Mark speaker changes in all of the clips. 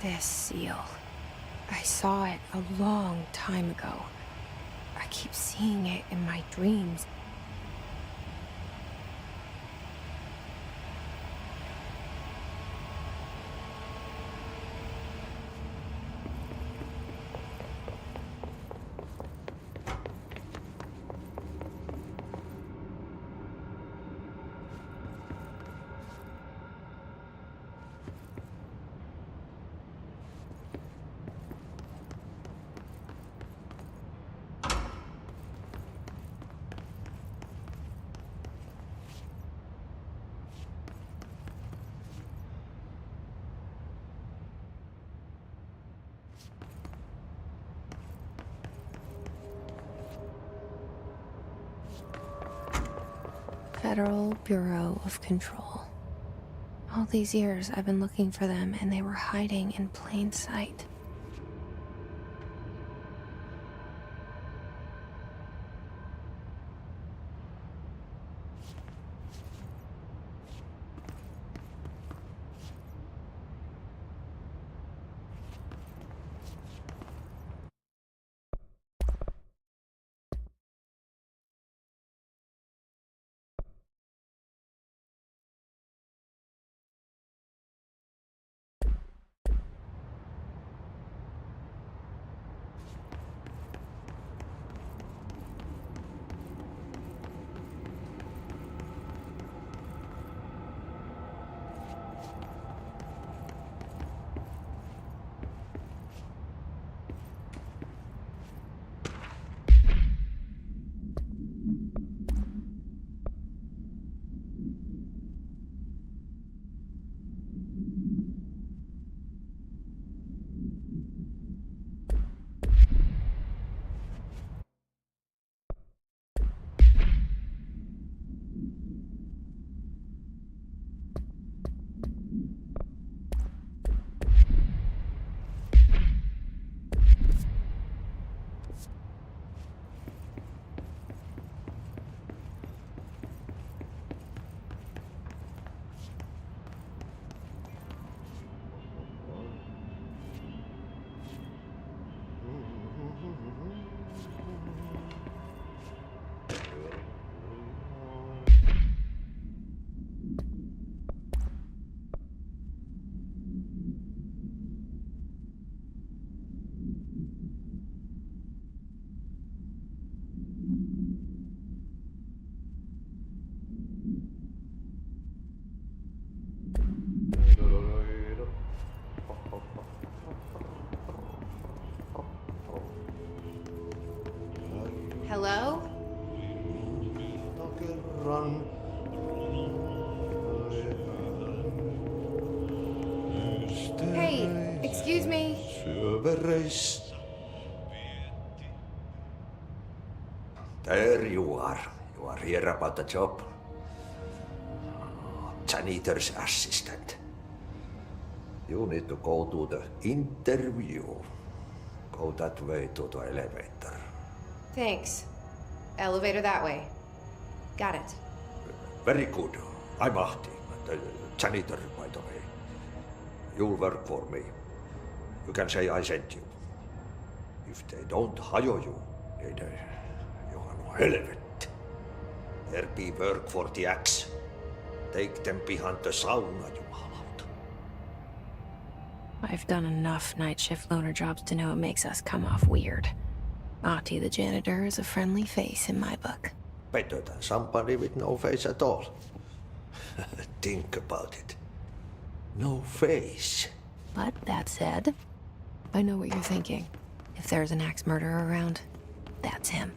Speaker 1: This seal. I saw it a long time ago. I keep seeing it in my dreams. Federal Bureau of Control. All these years I've been looking for them and they were hiding in plain sight. Hello? Hey, excuse me.
Speaker 2: There you are. You are here about the job. Janitor's assistant. You need to go to the interview. Go that way to the elevator.
Speaker 1: Thanks. Elevator that way. Got it.
Speaker 2: Very good. I'm Ahti, the janitor, by the way. You'll work for me. You can say I sent you. If they don't hire you, niin Johan on helvet. There be work for the axe. Take them behind the sauna, jumalauta.
Speaker 1: I've done enough night shift loner jobs to know it makes us come off weird. Ahti the janitor is a friendly face in my book.
Speaker 2: Better than somebody with no face at all. Think about it. No face.
Speaker 1: But that said, I know what you're thinking. If there's an axe murderer around, that's him.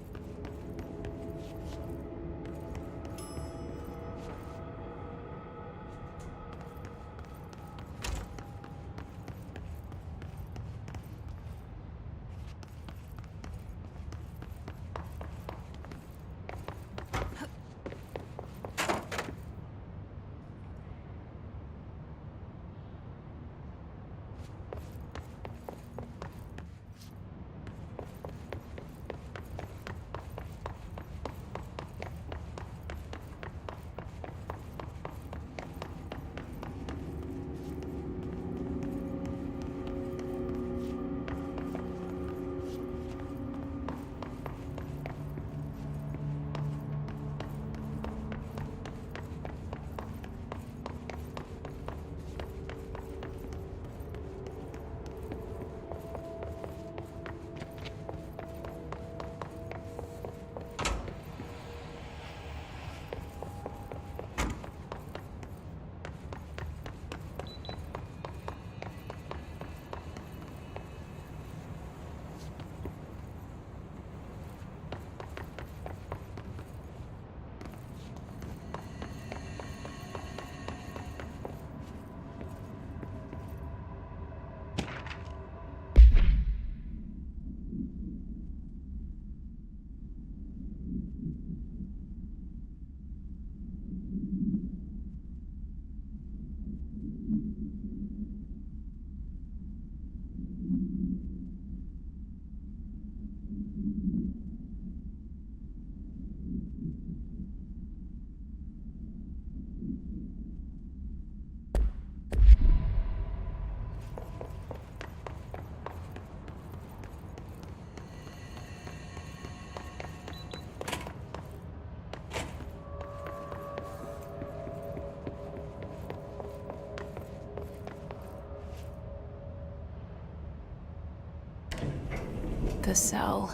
Speaker 1: the cell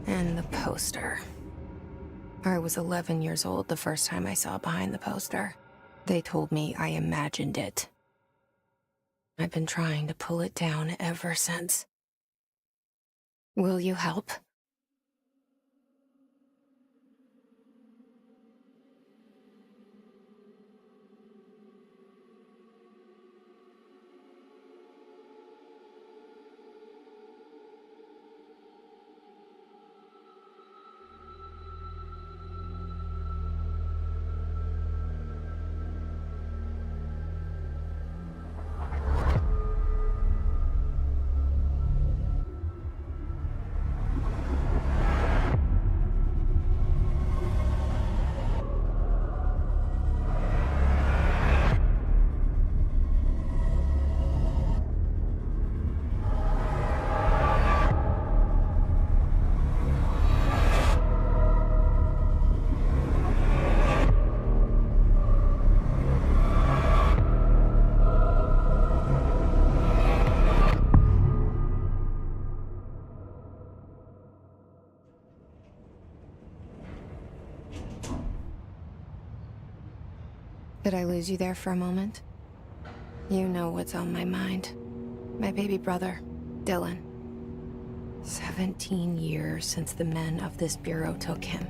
Speaker 1: and the poster. I was 11 years old the first time I saw behind the poster. They told me I imagined it. I've been trying to pull it down ever since. Will you help? Did I lose you there for a moment? You know what's on my mind. My baby brother, Dylan. 17 years since the men of this bureau took him.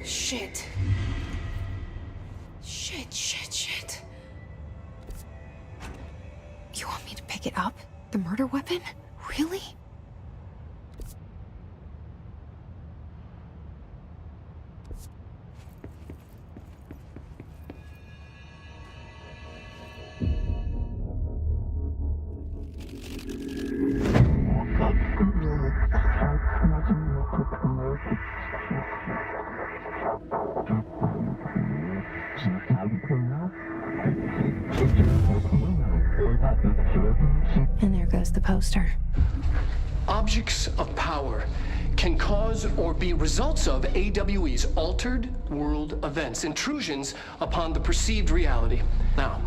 Speaker 1: Shit. Shit. You want me to pick it up? The murder weapon? Really? And there goes the poster.
Speaker 3: Objects of power can cause or be results of AWE's altered world events, intrusions upon the perceived reality. Now,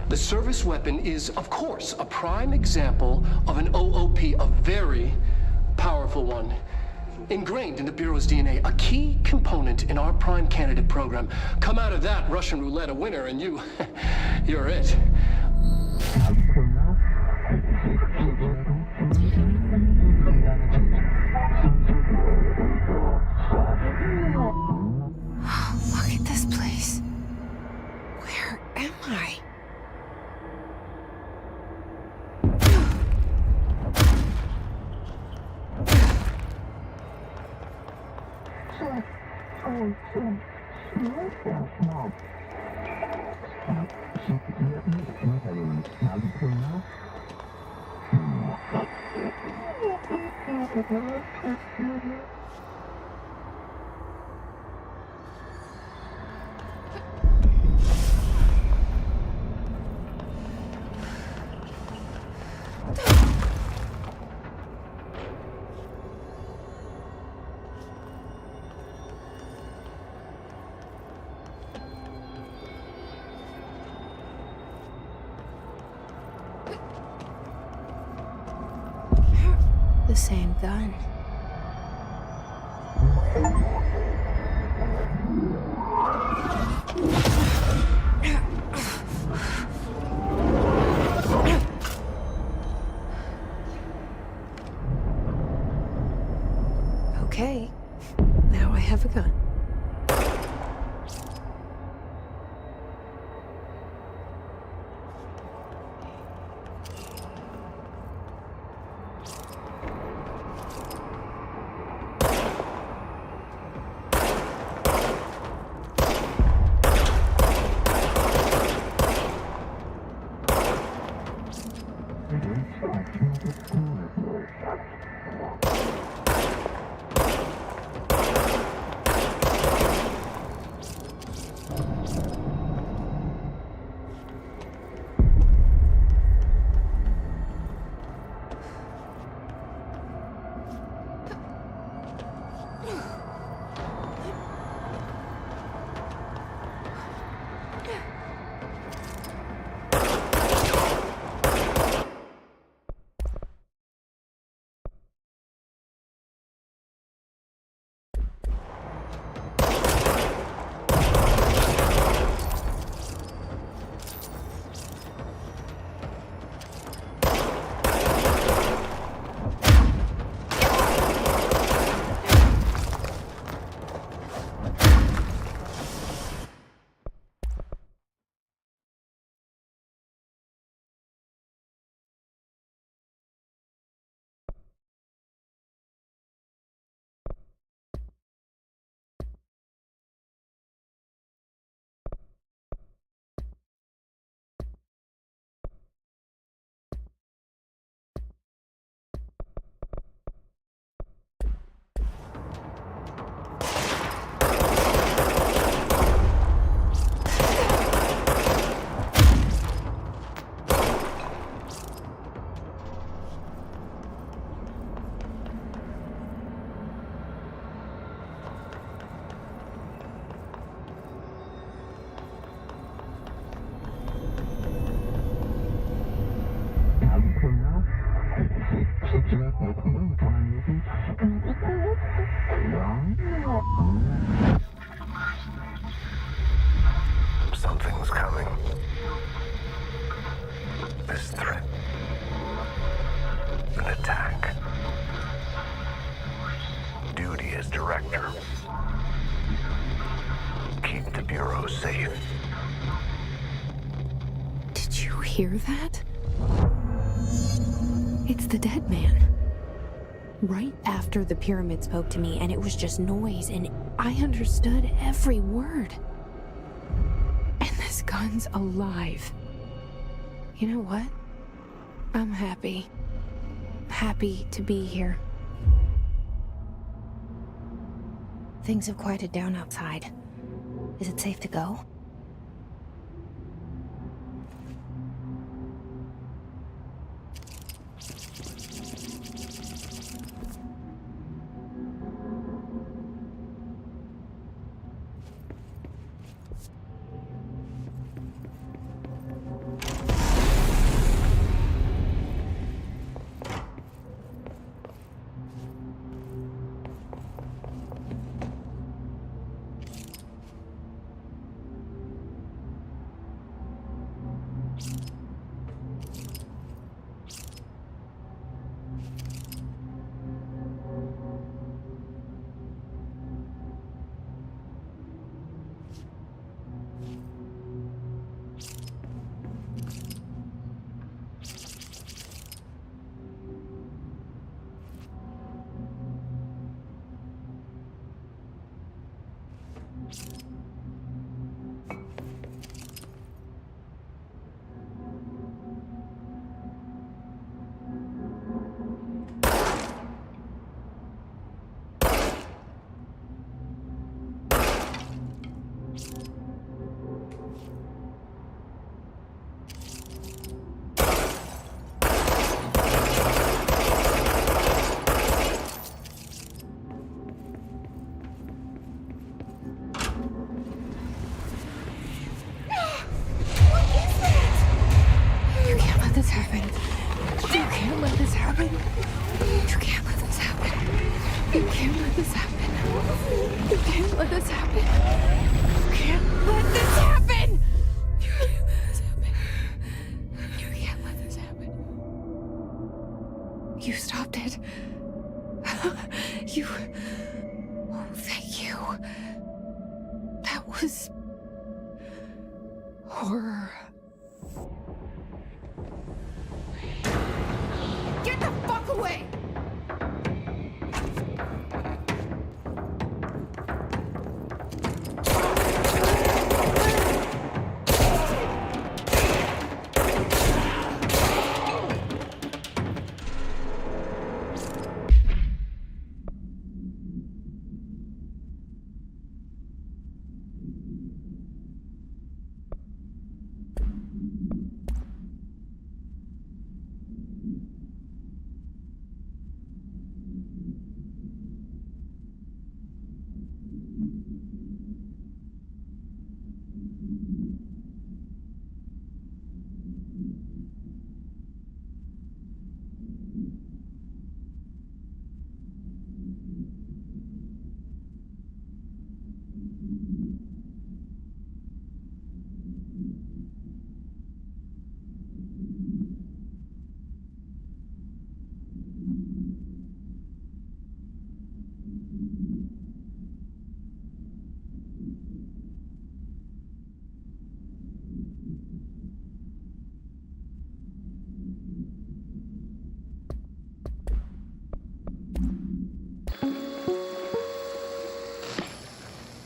Speaker 3: the service weapon is, of course, a prime example of an OOP, a very powerful one. Ingrained in the Bureau's DNA, a key component in our prime candidate program. Come out of that Russian roulette a winner and you're it.
Speaker 1: Look at this place. Where am I? same gun. Okay, now I have a gun.
Speaker 4: Something's coming. This threat. An attack. Duty as director. Keep the Bureau safe.
Speaker 1: Did you hear that? It's the dead man. Right after the pyramid spoke to me, and it was just noise, and I understood every word. And this gun's alive. You know what? I'm happy. Happy to be here. Things have quieted down outside. Is it safe to go? it. You... Oh, thank you. That was... horror. Get the fuck away!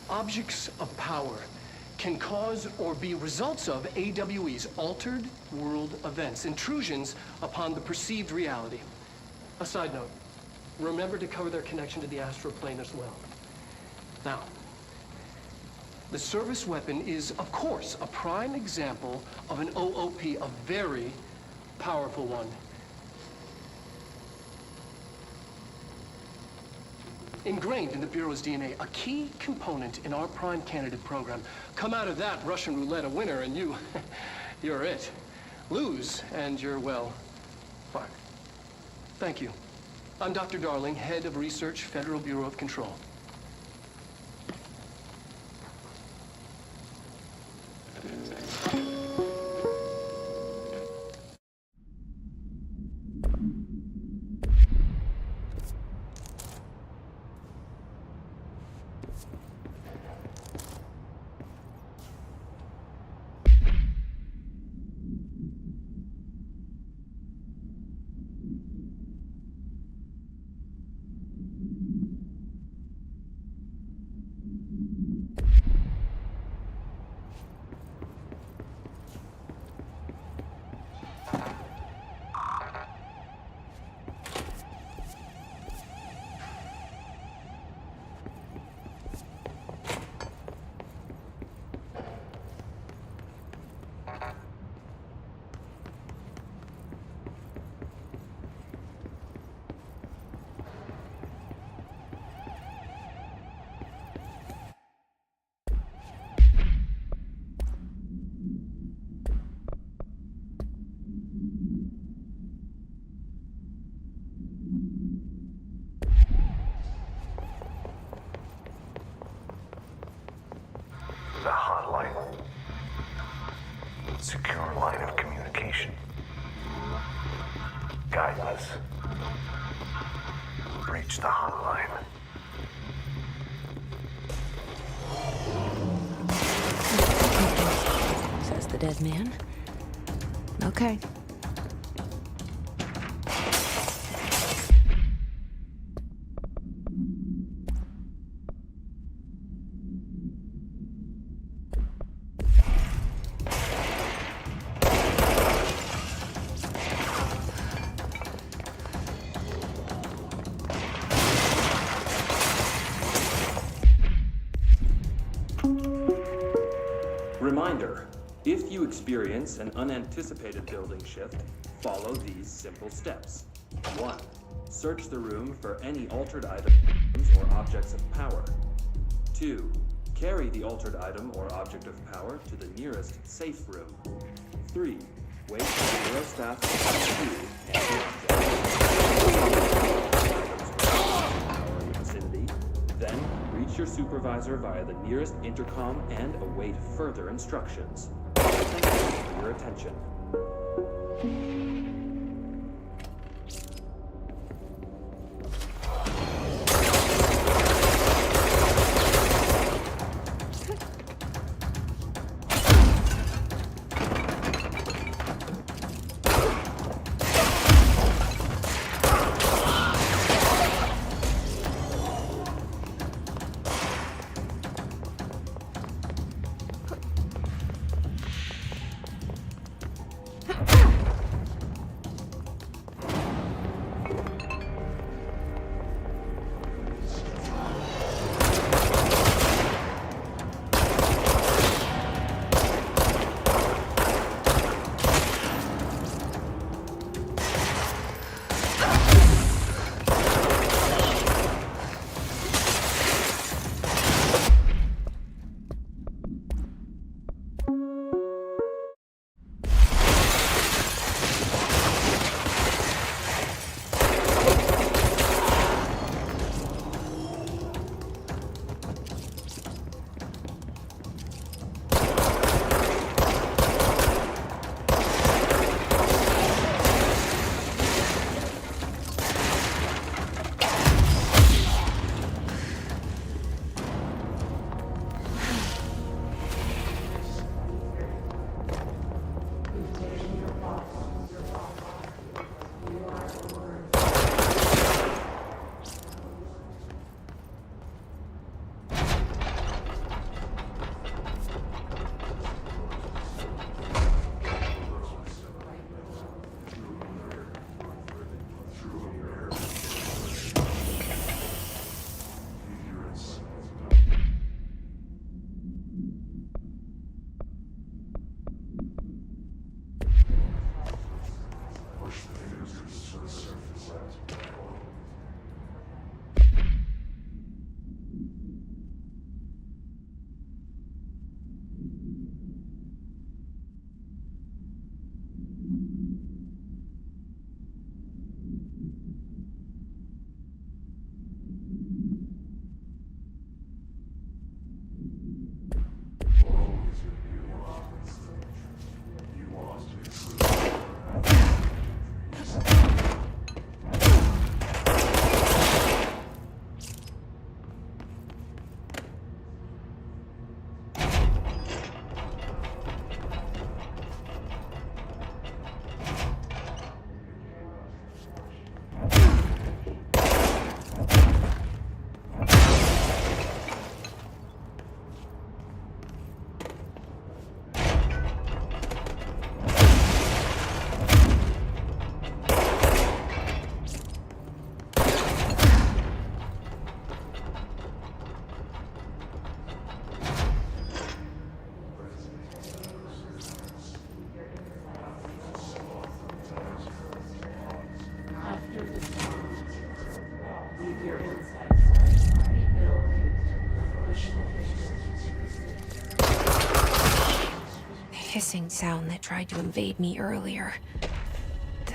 Speaker 3: Objects of power can cause or be results of AWE's altered world events, intrusions upon the perceived reality. A side note, remember to cover their connection to the astral plane as well. Now, the service weapon is, of course, a prime example of an OOP, a very powerful one. Ingrained in the Bureau's DNA, a key component in our prime candidate program. Come out of that Russian roulette a winner and you're it. Lose and you're, well, fine. Thank you. I'm Dr. Darling, head of research, Federal Bureau of Control.
Speaker 4: The hotline. Secure line of communication. Guidance. Reach the hotline.
Speaker 1: Says the dead man. Okay.
Speaker 5: Reminder, if you experience an unanticipated building shift, follow these simple steps. 1. Search the room for any altered items or objects of power. 2. Carry the altered item or object of power to the nearest safe room. 3. Wait for the Bureau staff to pass through and in the vicinity. Then, reach your supervisor via the nearest intercom and await further instructions. Thank you for your attention.
Speaker 1: hissing sound that tried to invade me earlier. The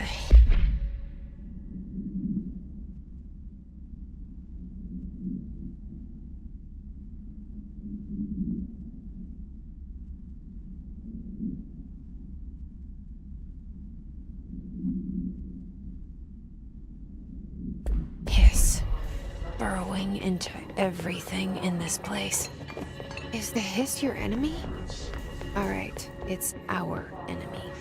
Speaker 1: hiss, burrowing into everything in this place. Is the hiss your enemy? Alright, it's our enemy.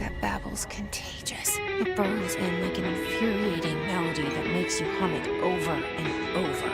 Speaker 1: That babble's contagious. It burrows in like an infuriating melody that makes you hum it over and over.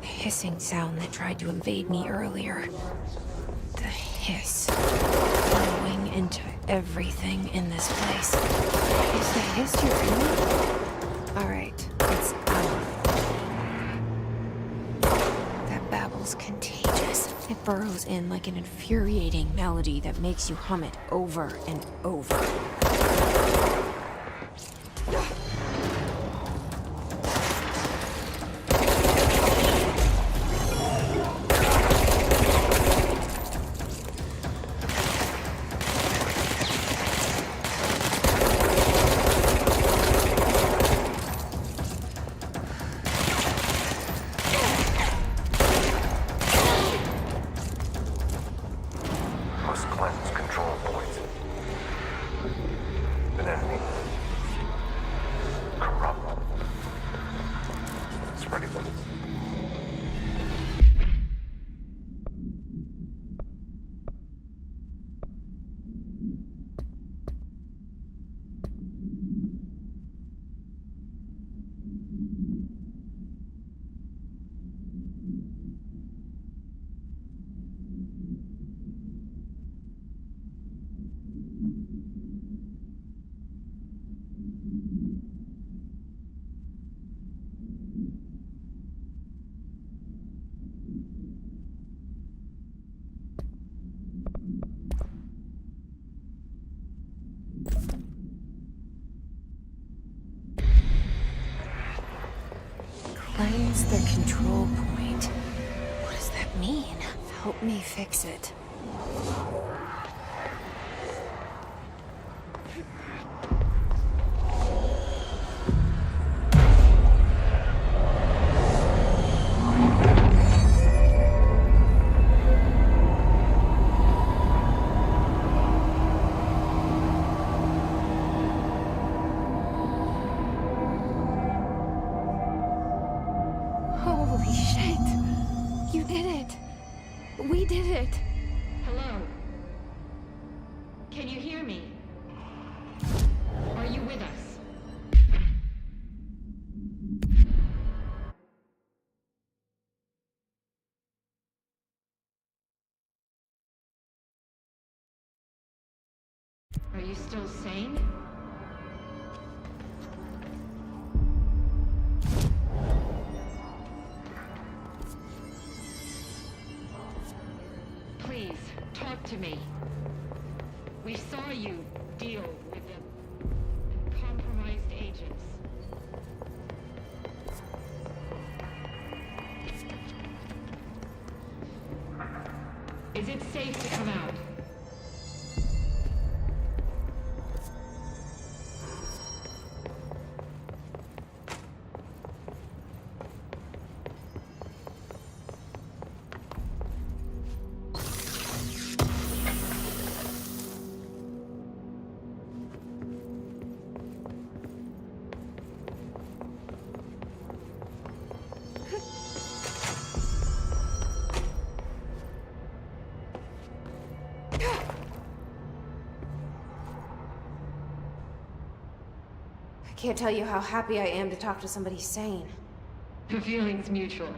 Speaker 1: Hissing sound that tried to invade me earlier. The hiss, burrowing into everything in this place. Is the hiss your enemy? Alright, it's our. That babble's contagious. It burrows in like an infuriating melody that makes you hum it over and over.
Speaker 4: Must cleanse control points. An enemy. Corrupt. Spreading them.
Speaker 1: Cleanse the control point. What does that mean? Help me fix it. Holy shit! You did it! We did it!
Speaker 6: Hello? Can you hear me? Are you with us? Are you still sane? to me. We saw you deal with the compromised agents. Is it safe to come out?
Speaker 1: I can't tell you how happy I am to talk to somebody sane.
Speaker 6: The feeling's mutual.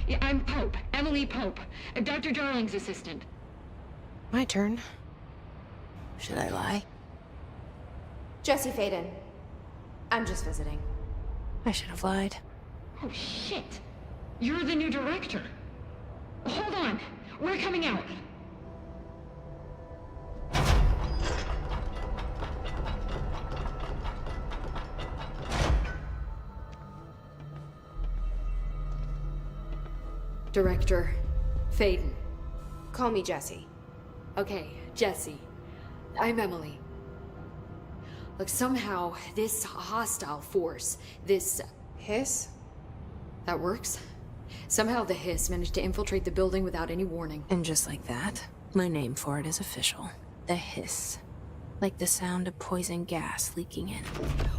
Speaker 6: Yeah, I'm Pope, Emily Pope, Dr. Darling's assistant.
Speaker 1: My turn. Should I lie? Jesse Faden. I'm just visiting. I should have lied.
Speaker 6: Oh, shit. You're the new director. Hold on. We're coming out.
Speaker 7: Director Faden.
Speaker 1: Call me Jesse.
Speaker 7: Okay, Jesse. I'm Emily. Look, somehow this hostile force, this...
Speaker 1: Hiss?
Speaker 7: That works? Somehow the hiss managed to infiltrate the building without any warning.
Speaker 1: And just like that, my name for it is official. The hiss. Like the sound of poison gas leaking in.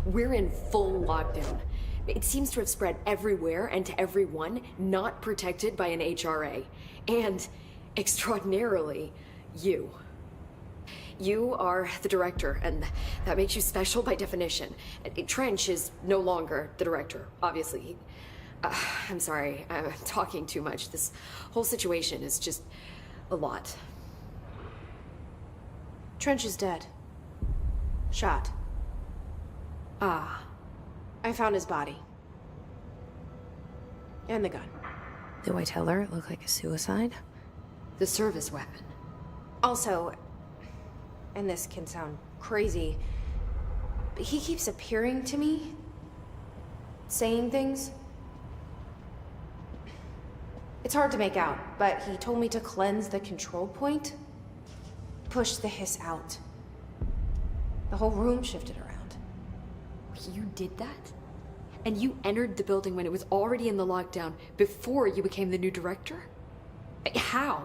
Speaker 7: We're in full lockdown. It seems to have spread everywhere and to everyone not protected by an HRA. And, extraordinarily, you. You are the director, and that makes you special by definition. Trench is no longer the director, obviously. I'm sorry, I'm talking too much. This whole situation is just a lot.
Speaker 1: Trench is dead. Shot.
Speaker 7: Ah.
Speaker 1: I found his body. And the gun. Do I tell her it looked like a suicide?
Speaker 7: The service weapon.
Speaker 1: Also, and this can sound crazy, but he keeps appearing to me, saying things. It's hard to make out, but he told me to cleanse the control point, push the hiss out. The whole room shifted around.
Speaker 7: You did that? And you entered the building when it was already in the lockdown before you became the new director? How?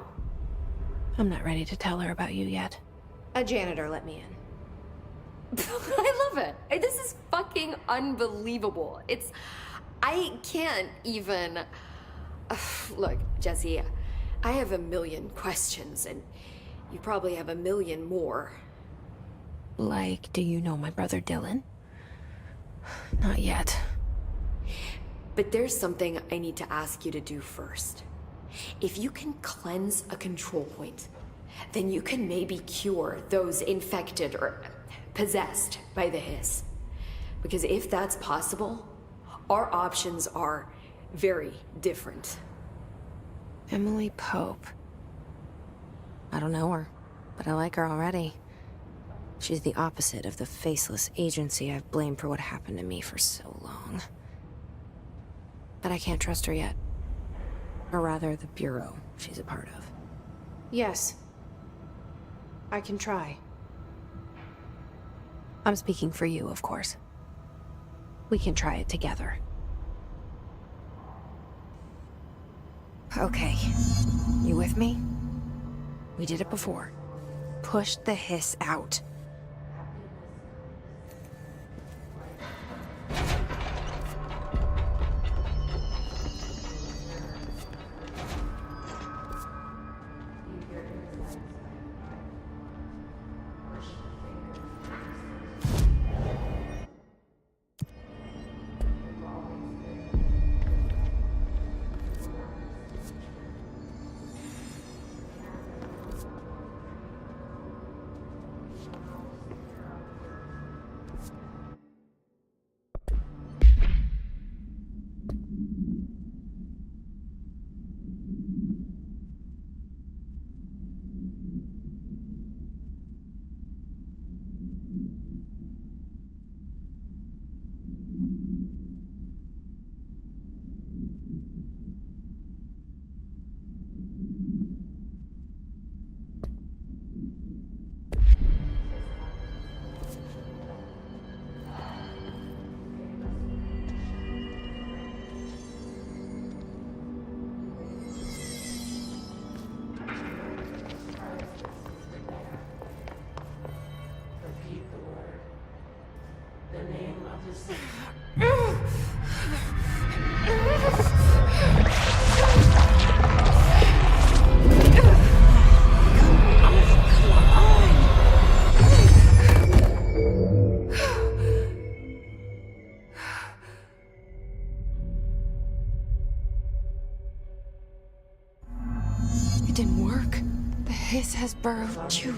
Speaker 1: I'm not ready to tell her about you yet. A janitor let me in.
Speaker 7: I love it. This is fucking unbelievable. I can't even... Look, Jesse, I have a million questions, and you probably have a million more.
Speaker 1: Like, do you know my brother Dylan? Not yet.
Speaker 7: But there's something I need to ask you to do first. If you can cleanse a control point, then you can maybe cure those infected or possessed by the hiss. Because if that's possible, our options are very different.
Speaker 1: Emily Pope. I don't know her, but I like her already. She's the opposite of the faceless agency I've blamed for what happened to me for so long. But I can't trust her yet. Or rather, the Bureau she's a part of. Yes. I can try. I'm speaking for you, of course. We can try it together. Okay. You with me? We did it before. Push the hiss out. It didn't work. The hiss has burrowed you.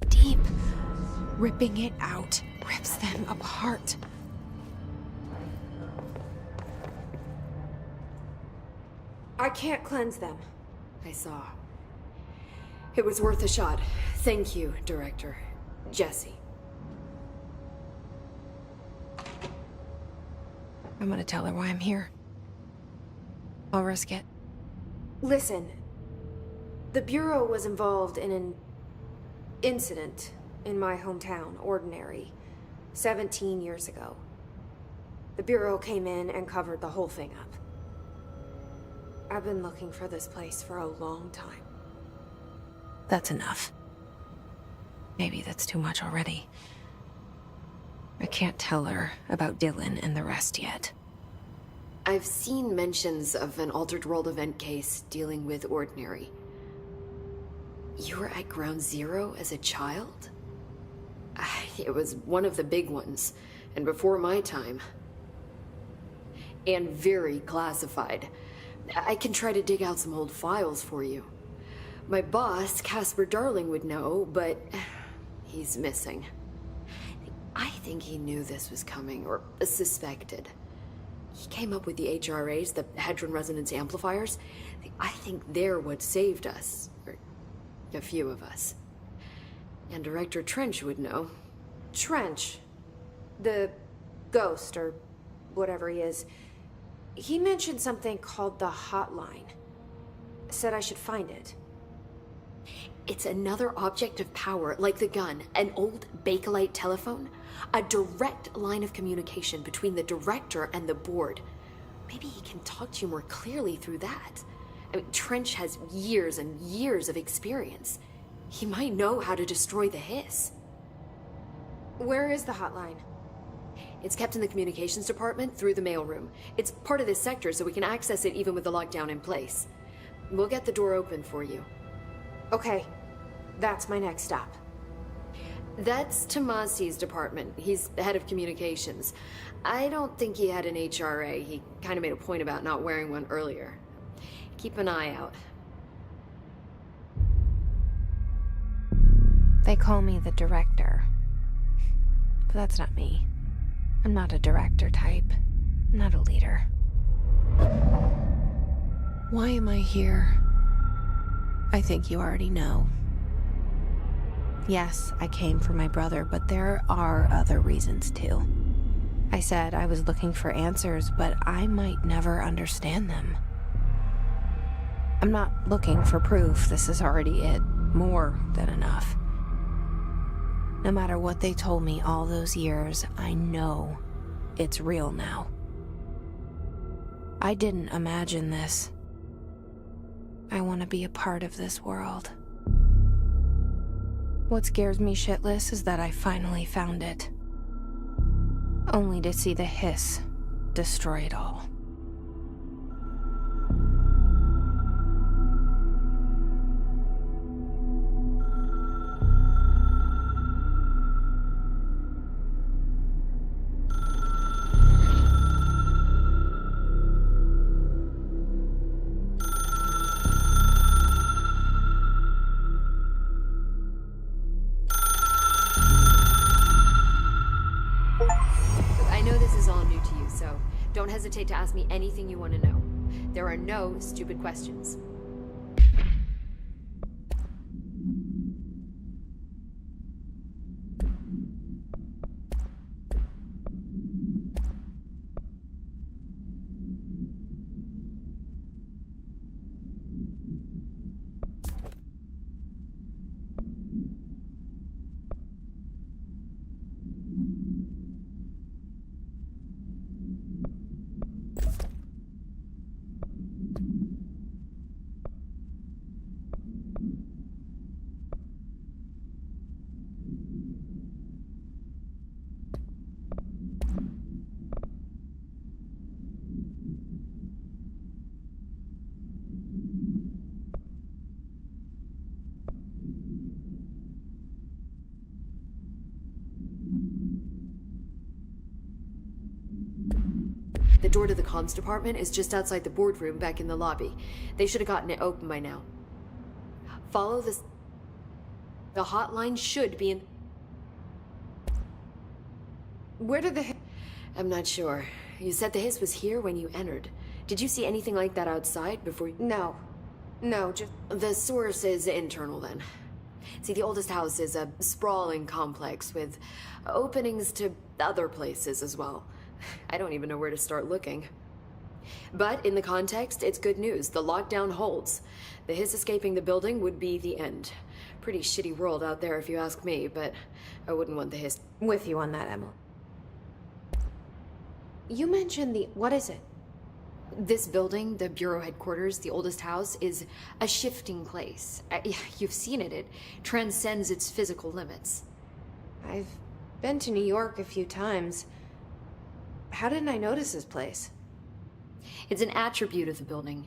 Speaker 1: Deep. Ripping it out rips them apart.
Speaker 7: I can't cleanse them. I saw. It was worth a shot. Thank you, Director. Jesse.
Speaker 1: I'm gonna tell her why I'm here. I'll risk it.
Speaker 8: Listen, the Bureau was involved in an incident in my hometown, Ordinary, 17 years ago. The Bureau came in and covered the whole thing up. I've been looking for this place for a long time.
Speaker 1: That's enough. Maybe that's too much already. I can't tell her about Dylan and the rest yet.
Speaker 7: I've seen mentions of an Altered World event case dealing with Ordinary. You were at Ground Zero as a child? It was one of the big ones, and before my time. And very classified. I can try to dig out some old files for you. My boss, Casper Darling, would know, but he's missing. I think he knew this was coming, or suspected. He came up with the HRAs, the Hadron Resonance Amplifiers. I think they're what saved us. Or a few of us. And Director Trench would know.
Speaker 8: Trench, the ghost, or whatever he is, he mentioned something called the Hotline. Said I should find it.
Speaker 7: It's another object of power, like the gun, an old Bakelite telephone. A direct line of communication between the director and the board. Maybe he can talk to you more clearly through that. I mean, Trench has years and years of experience. He might know how to destroy the hiss.
Speaker 8: Where is the hotline?
Speaker 7: It's kept in the communications department through the mailroom. It's part of this sector, so we can access it even with the lockdown in place. We'll get the door open for you.
Speaker 8: Okay, that's my next stop.
Speaker 7: That's Tomasi's department. He's the head of communications. I don't think he had an HRA. He kind of made a point about not wearing one earlier. Keep an eye out.
Speaker 1: They call me the director. But that's not me. I'm not a director type. I'm not a leader. Why am I here? I think you already know. Yes, I came for my brother, but there are other reasons too. I said I was looking for answers, but I might never understand them. I'm not looking for proof. This is already it. More than enough. No matter what they told me all those years, I know it's real now. I didn't imagine this. I want to be a part of this world. What scares me shitless is that I finally found it. Only to see the hiss destroy it all.
Speaker 7: I know this is all new to you, so don't hesitate to ask me anything you want to know. There are no stupid questions. The door to the comms department is just outside the boardroom back in the lobby. They should have gotten it open by now. Follow this. The hotline should be in.
Speaker 8: Where did the...
Speaker 7: I'm not sure. You said the hiss was here when you entered. Did you see anything like that outside before you...
Speaker 8: No. No, just...
Speaker 7: The source is internal then. See, the oldest house is a sprawling complex with openings to other places as well. I don't even know where to start looking. But in the context, it's good news. The lockdown holds. The hiss escaping the building would be the end. Pretty shitty world out there if you ask me, but I wouldn't want the hiss.
Speaker 8: With you on that, Emily. You mentioned the... What is it?
Speaker 7: This building, the Bureau headquarters, the oldest house, is a shifting place. You've seen it. It transcends its physical limits.
Speaker 8: I've been to New York a few times. How didn't I notice this place?
Speaker 7: It's an attribute of the building.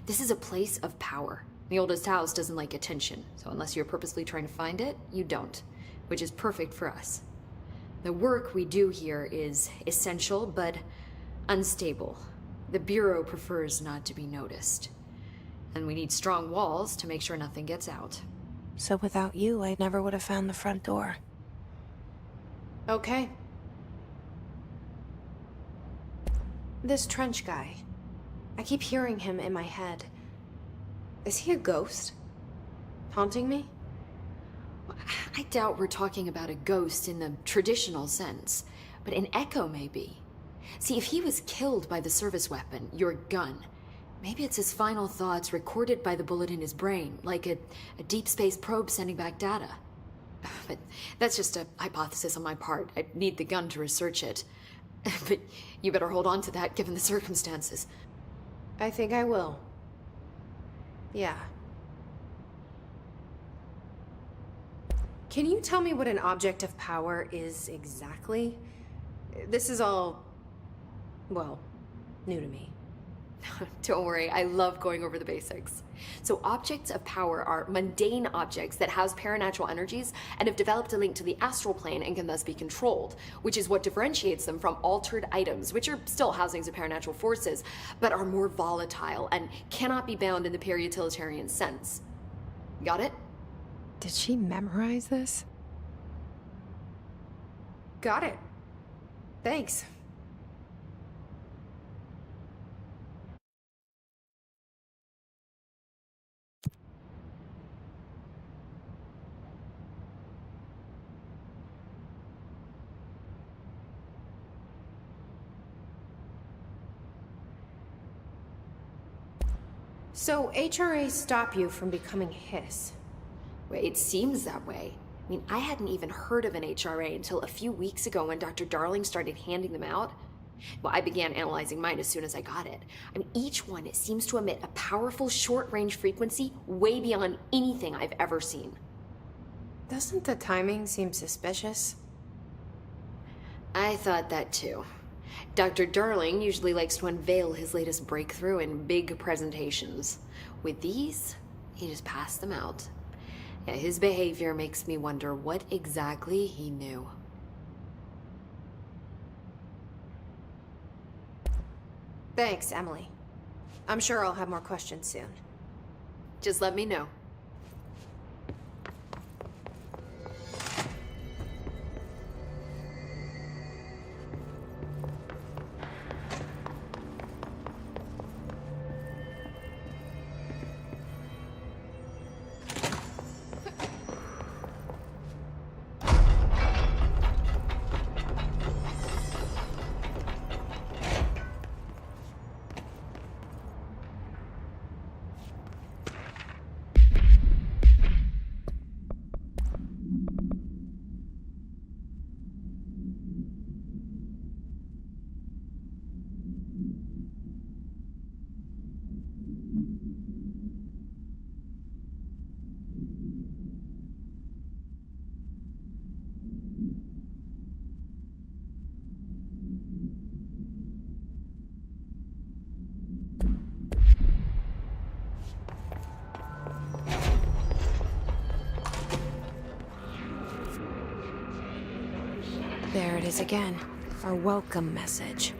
Speaker 7: This is a place of power. The oldest house doesn't like attention, so unless you're purposely trying to find it, you don't, which is perfect for us. The work we do here is essential, but unstable. The Bureau prefers not to be noticed. And we need strong walls to make sure nothing gets out.
Speaker 1: So without you, I never would have found the front door.
Speaker 8: Okay. This Trench guy. I keep hearing him in my head. Is he a ghost? Haunting me?
Speaker 7: I doubt we're talking about a ghost in the traditional sense, but an echo maybe. See, if he was killed by the service weapon, your gun, maybe it's his final thoughts recorded by the bullet in his brain, like a deep space probe sending back data. But that's just a hypothesis on my part. I'd need the gun to research it. But you better hold on to that given the circumstances.
Speaker 8: I think I will. Yeah. Can you tell me what an object of power is exactly? This is all, well, new to me.
Speaker 7: Don't worry, I love going over the basics. So objects of power are mundane objects that house paranatural energies and have developed a link to the astral plane and can thus be controlled, which is what differentiates them from altered items, which are still housings of paranatural forces, but are more volatile and cannot be bound in the peri-utilitarian sense. Got it?
Speaker 1: Did she memorize this?
Speaker 8: Got it. Thanks. So, HRA stop you from becoming Hiss?
Speaker 7: Well, it seems that way. I mean, I hadn't even heard of an HRA until a few weeks ago when Dr. Darling started handing them out. Well, I began analyzing mine as soon as I got it. I mean, each one seems to emit a powerful short-range frequency way beyond anything I've ever seen.
Speaker 1: Doesn't the timing seem suspicious?
Speaker 7: I thought that too. Dr. Darling usually likes to unveil his latest breakthrough in big presentations. With these, he just passed them out. Yeah, his behavior makes me wonder what exactly he knew.
Speaker 8: Thanks, Emily. I'm sure I'll have more questions soon.
Speaker 7: Just let me know.
Speaker 1: There it is again. Our welcome message.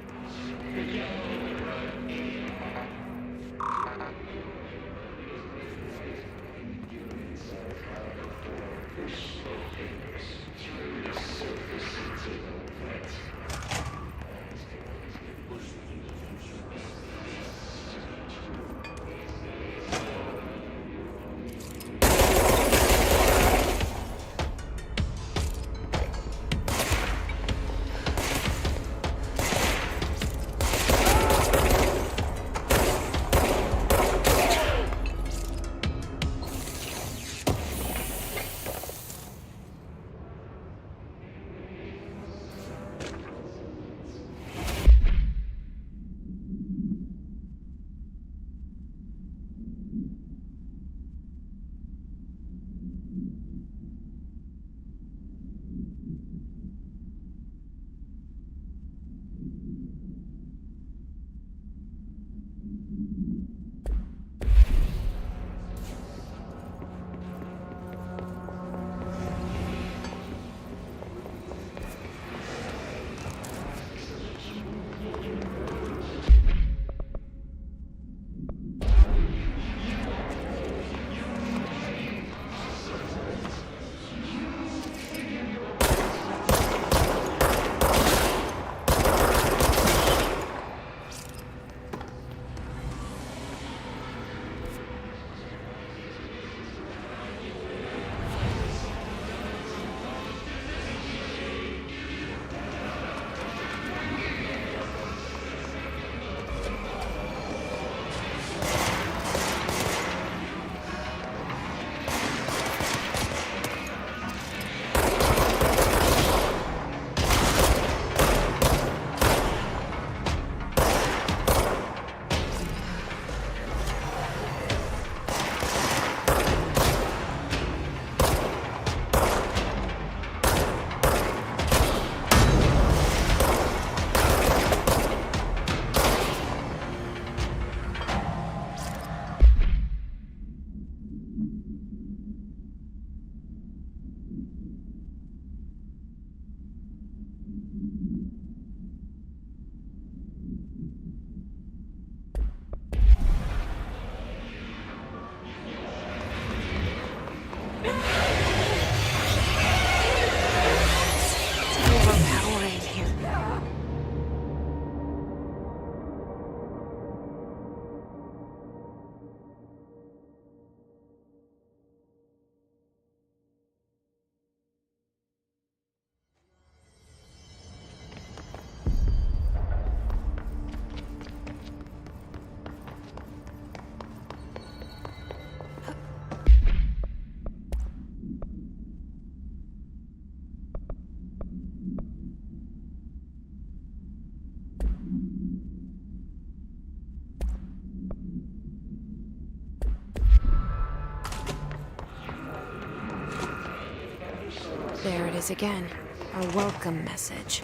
Speaker 1: it is again. A welcome message.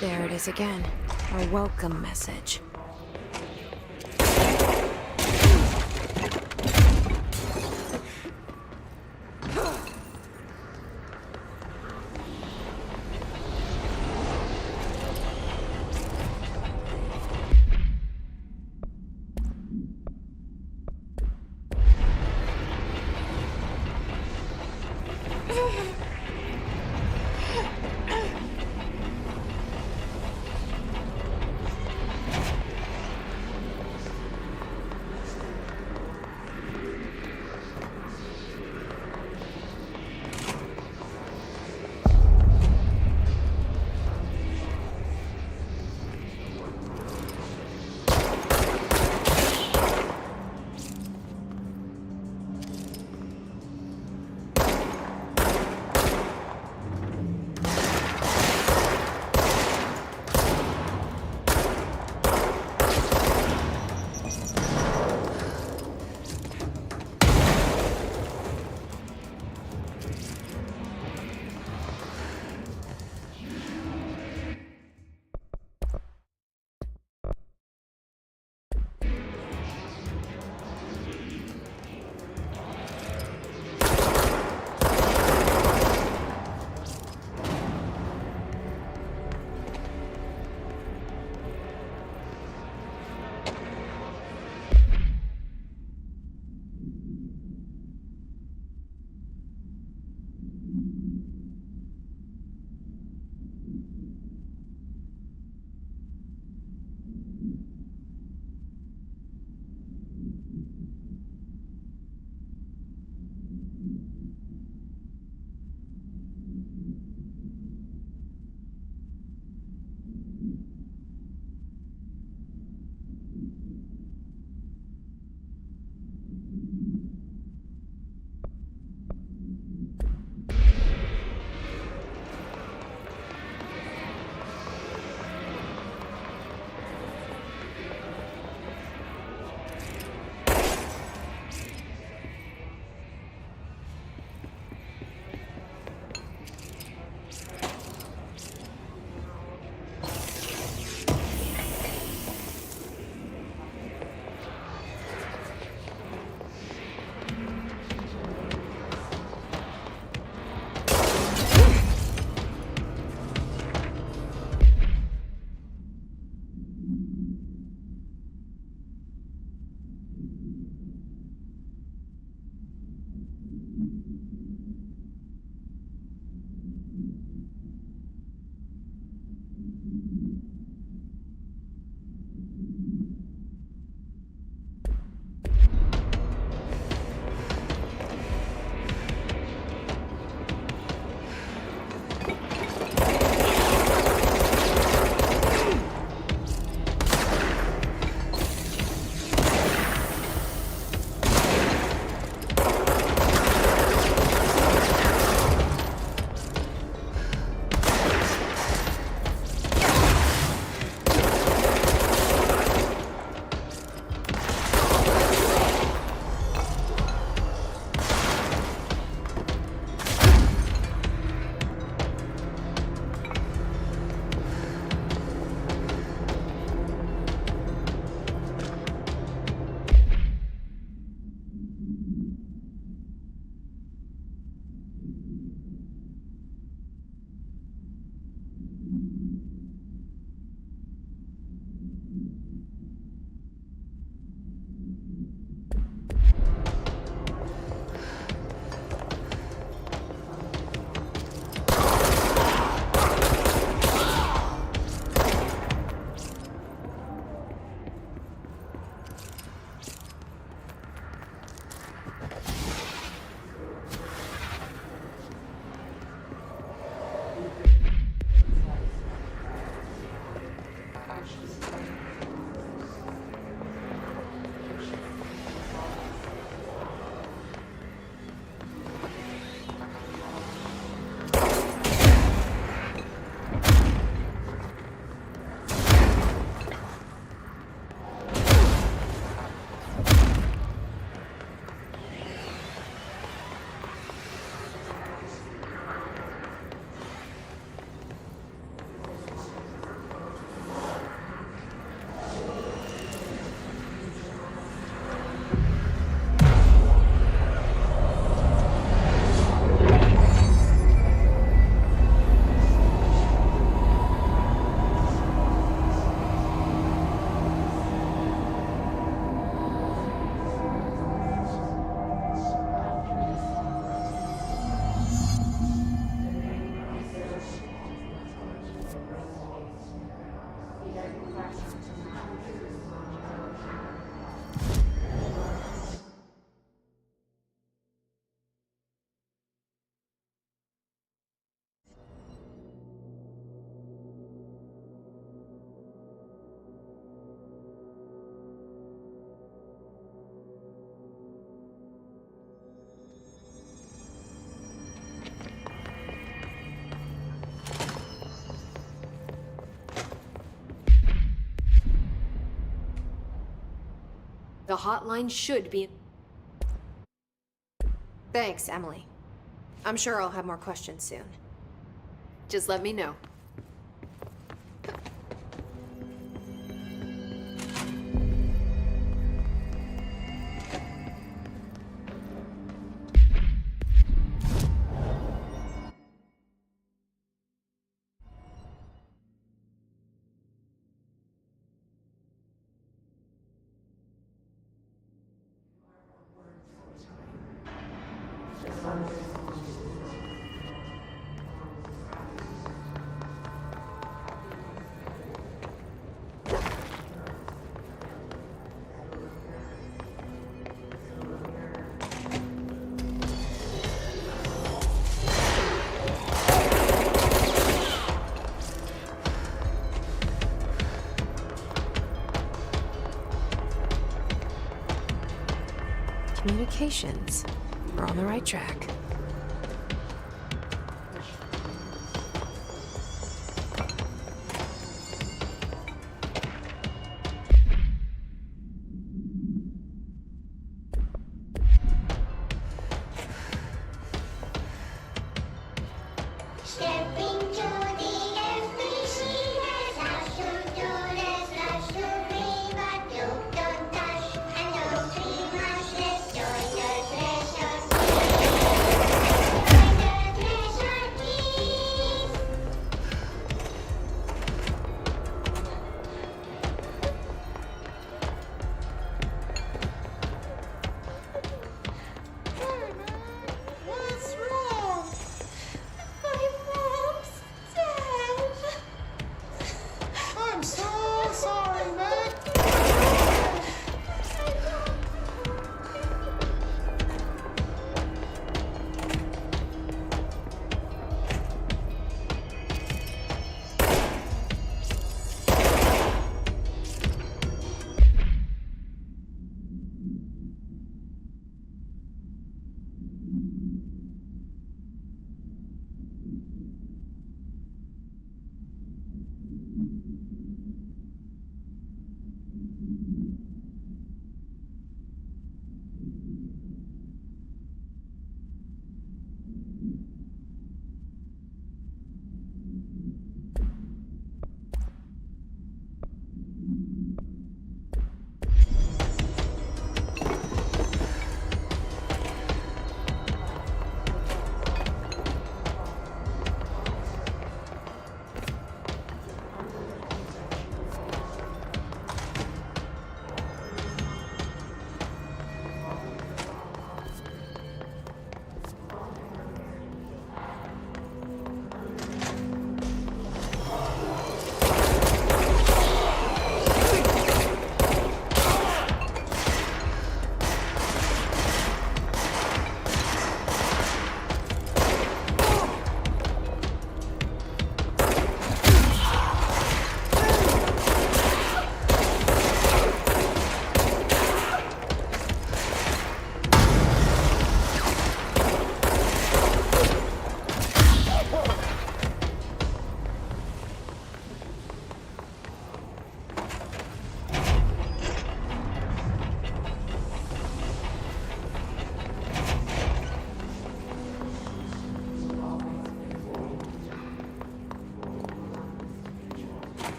Speaker 1: There it is again. A welcome message.
Speaker 7: The hotline should be...
Speaker 8: Thanks, Emily. I'm sure I'll have more questions soon.
Speaker 7: Just let me know.
Speaker 1: Communications. We're on the right track.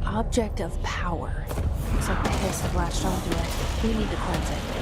Speaker 1: Object of power. Looks like the hiss have latched onto it. We need to cleanse it.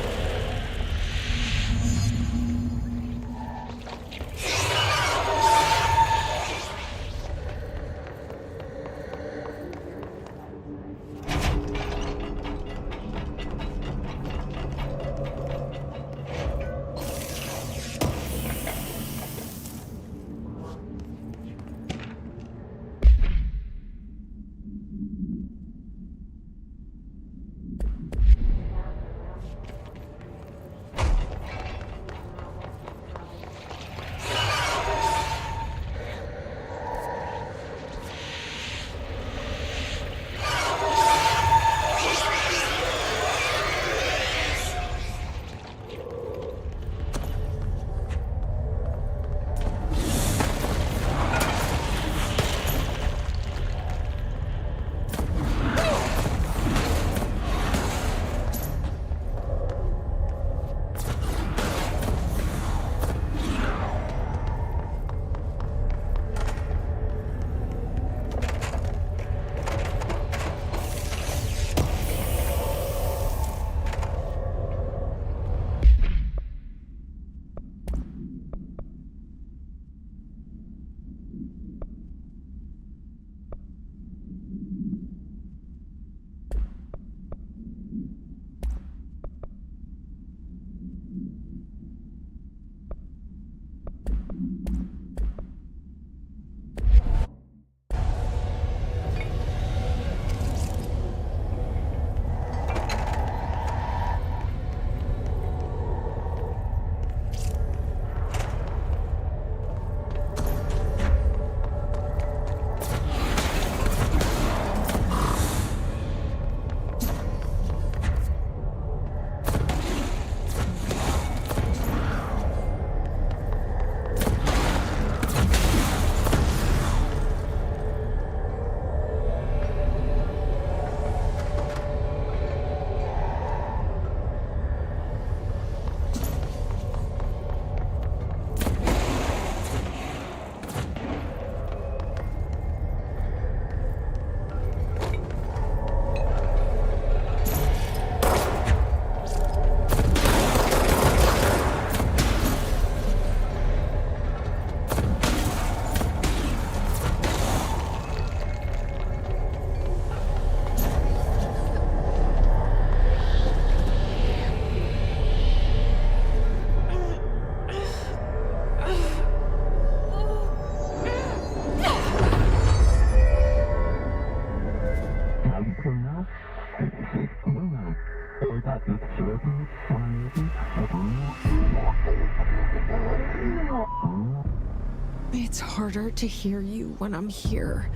Speaker 1: It's harder to hear you when I'm here.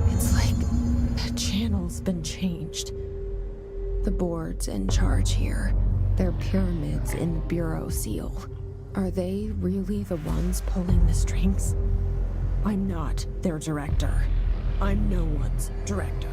Speaker 1: It's like the channel's been changed. The board's in charge here. They're pyramids in the Bureau seal. Are they really the ones pulling the strings? I'm not their director. I'm no one's director.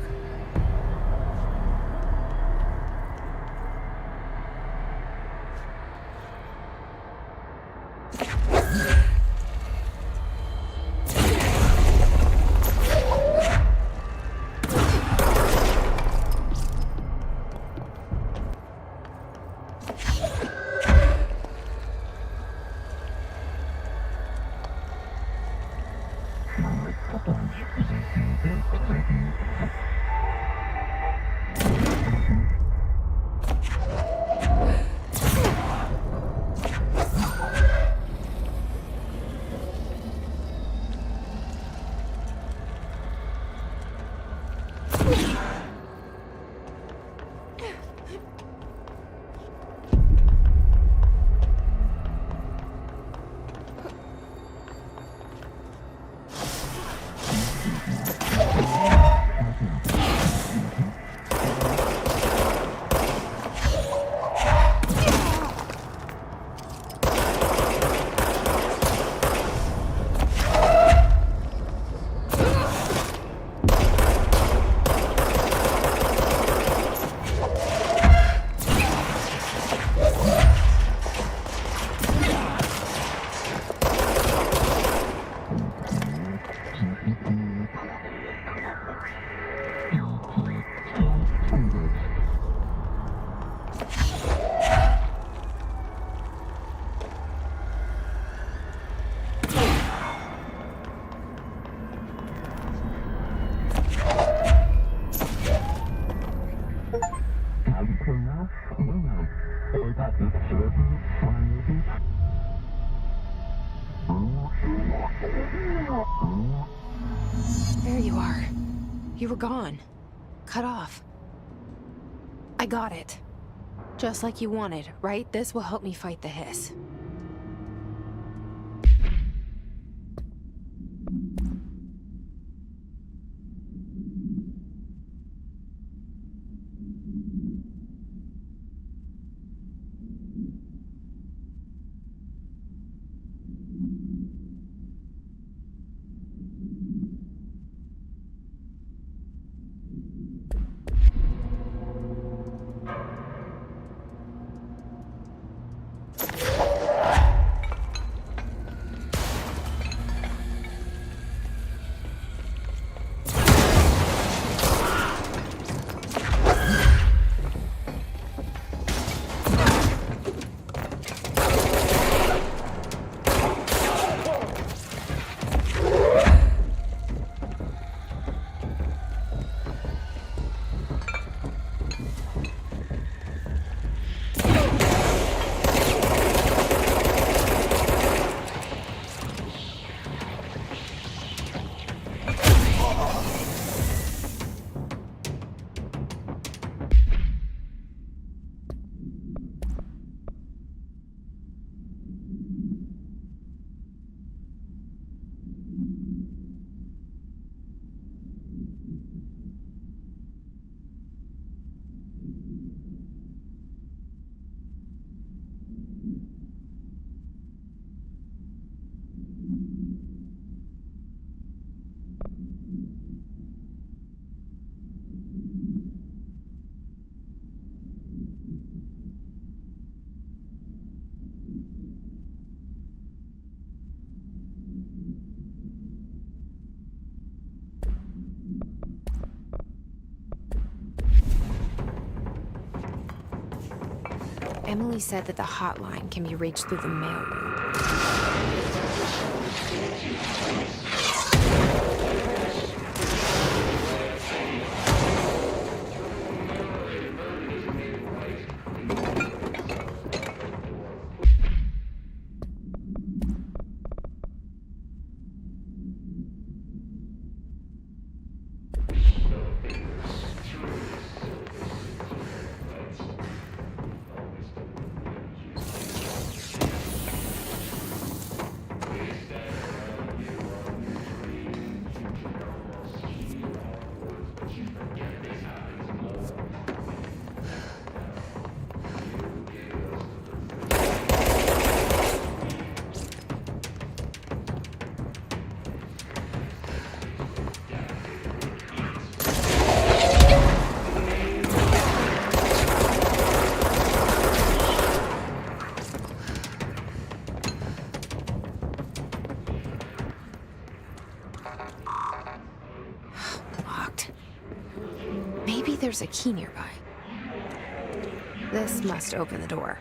Speaker 1: There you are. You were gone. Cut off. I got it. Just like you wanted, right? This will help me fight the hiss. Emily said that the hotline can be reached through the mailroom. There's a key nearby. This must open the door.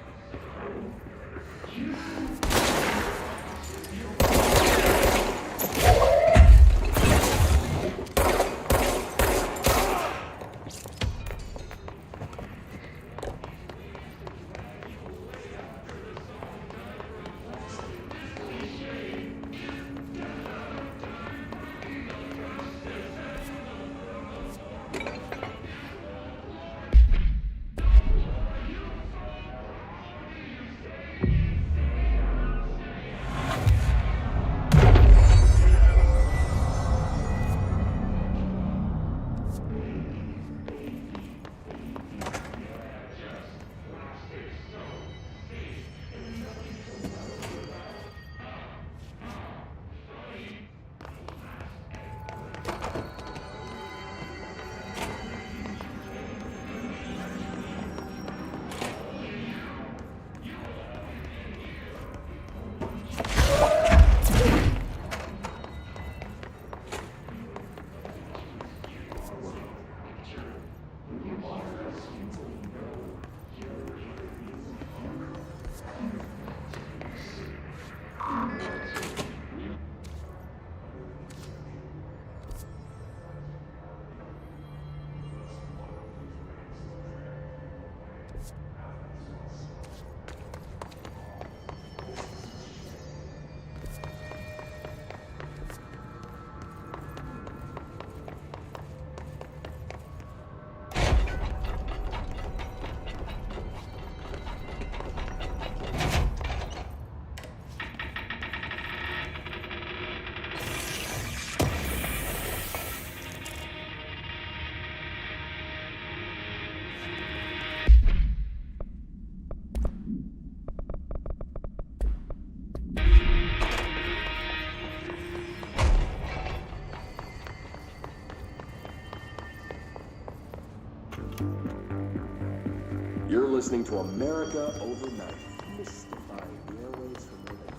Speaker 5: You're listening to America Overnight, mystifying the airwaves for more than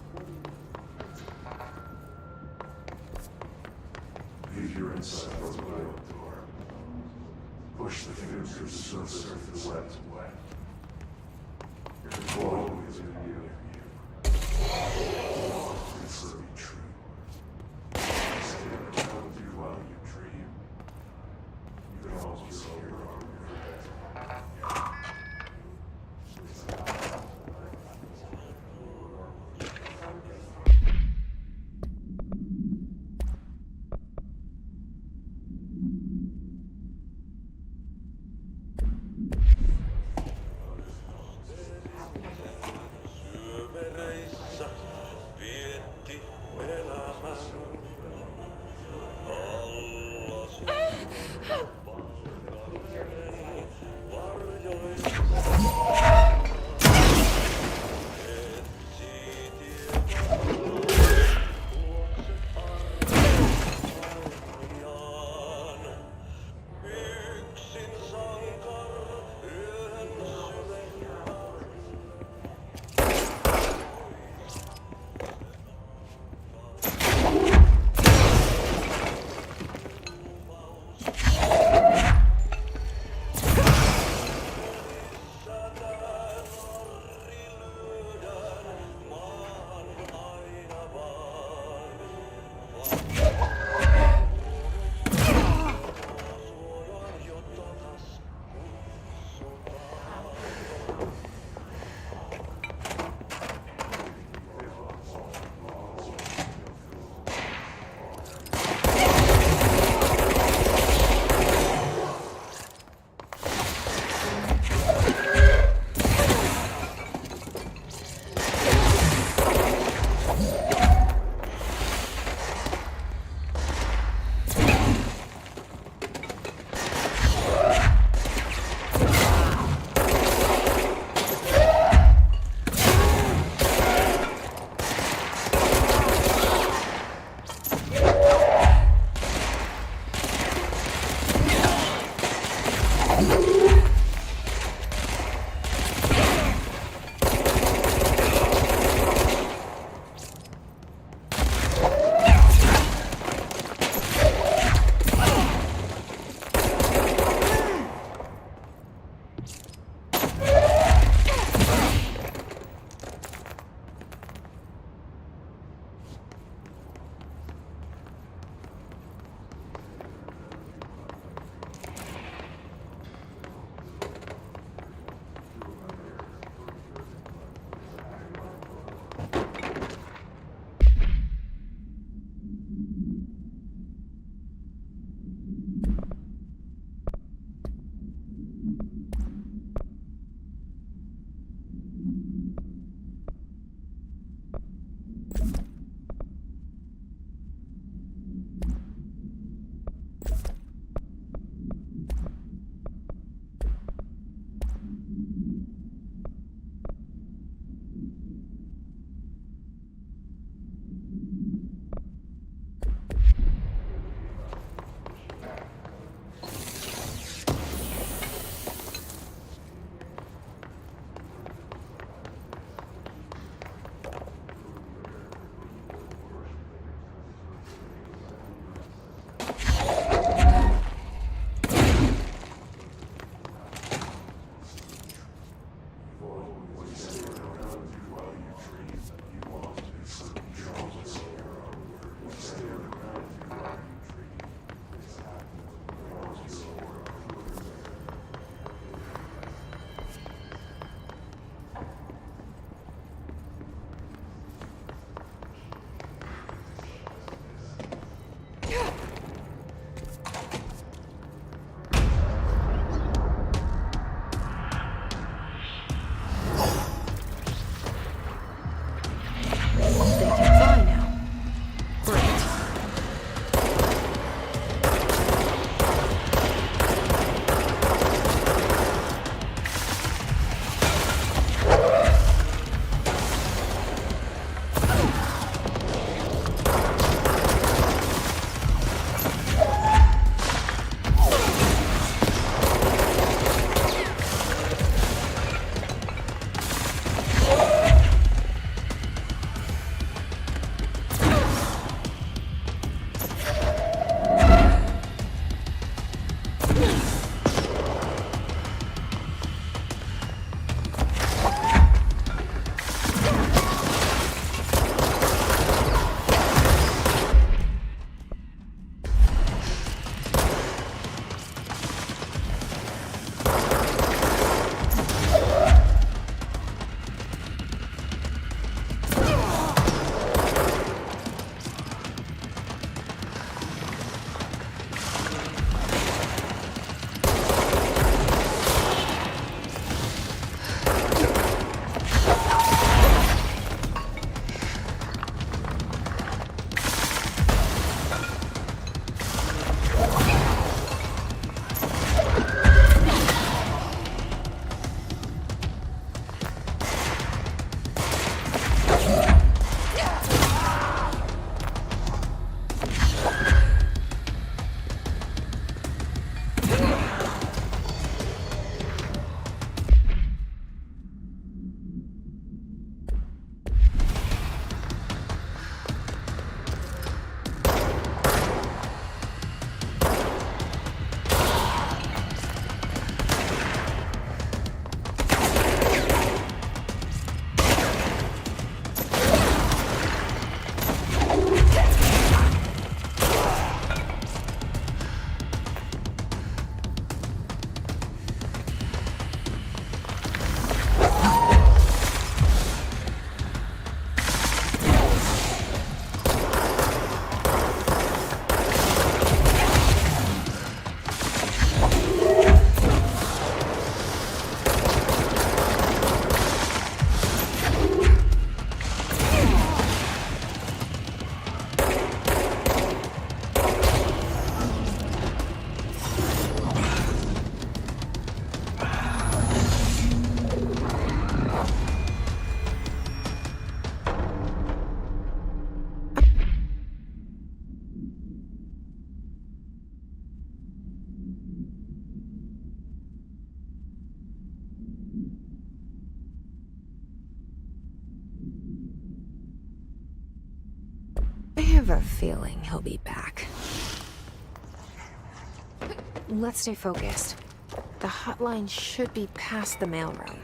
Speaker 5: 20
Speaker 9: Leave your inside door door. Push the fingers to the surface of the wet. Your control is in you. It's be true. Stay with you while you dream. You can always hear our
Speaker 1: have a feeling he'll be back. Let's stay focused. The hotline should be past the mailroom.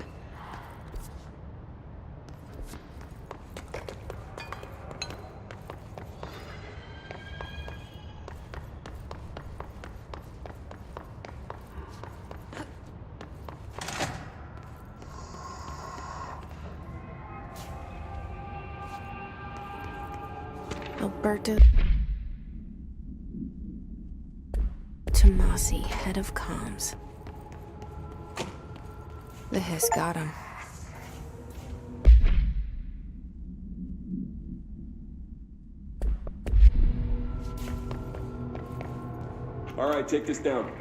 Speaker 1: Alberto Tomasi, head of comms. The hiss got him.
Speaker 5: All right, take this down.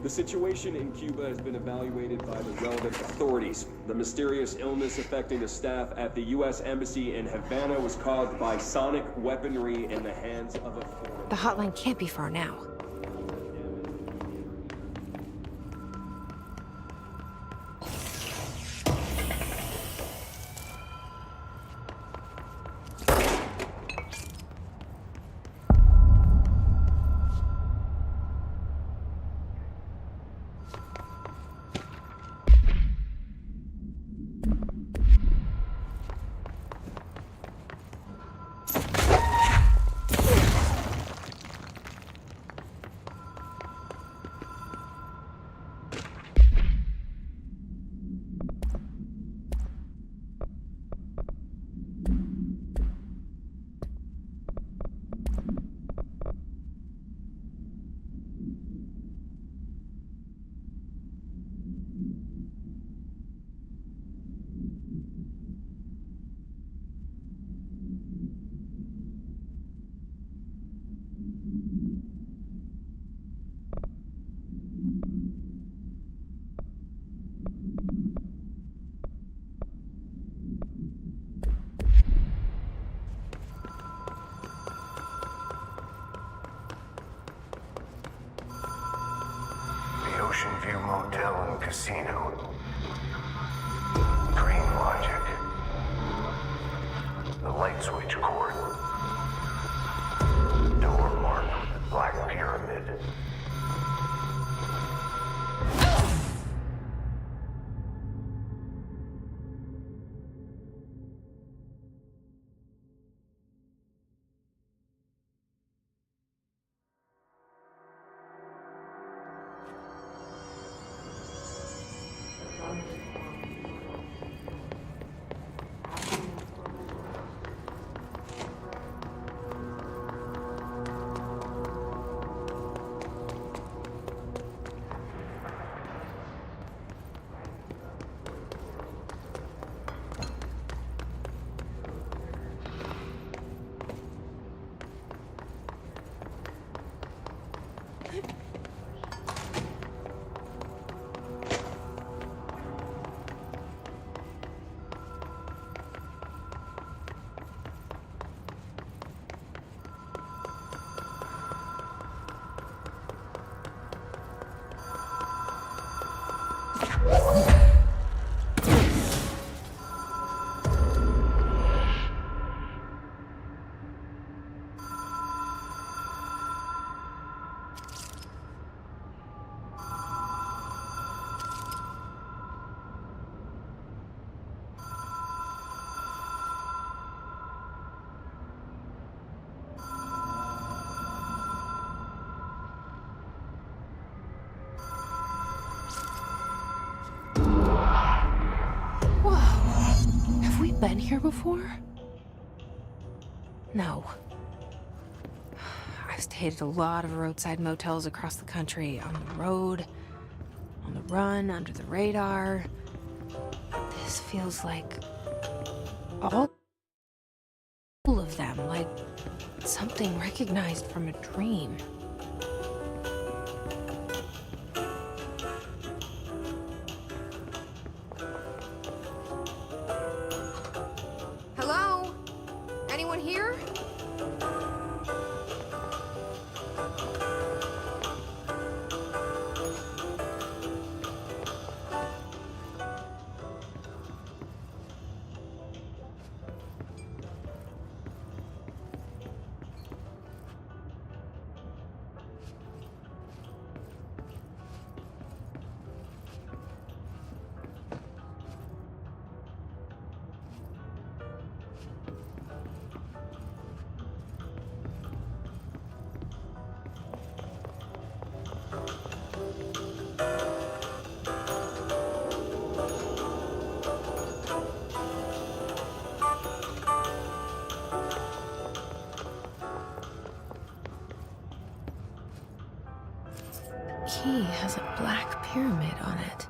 Speaker 5: The situation in Cuba has been evaluated by the relevant authorities. The mysterious illness affecting the staff at the U.S. Embassy in Havana was caused by sonic weaponry in the hands of a foreign...
Speaker 1: The hotline can't be far now.
Speaker 4: Ocean View Motel and Casino. Dream Logic. The light switch cord. Door marked with the Black Pyramid.
Speaker 1: Been here before? No. I've stayed at a lot of roadside motels across the country, on the road, on the run, under the radar. This feels like all of them, like something recognized from a dream.
Speaker 8: Hello? Anyone here?
Speaker 1: has a black pyramid on it.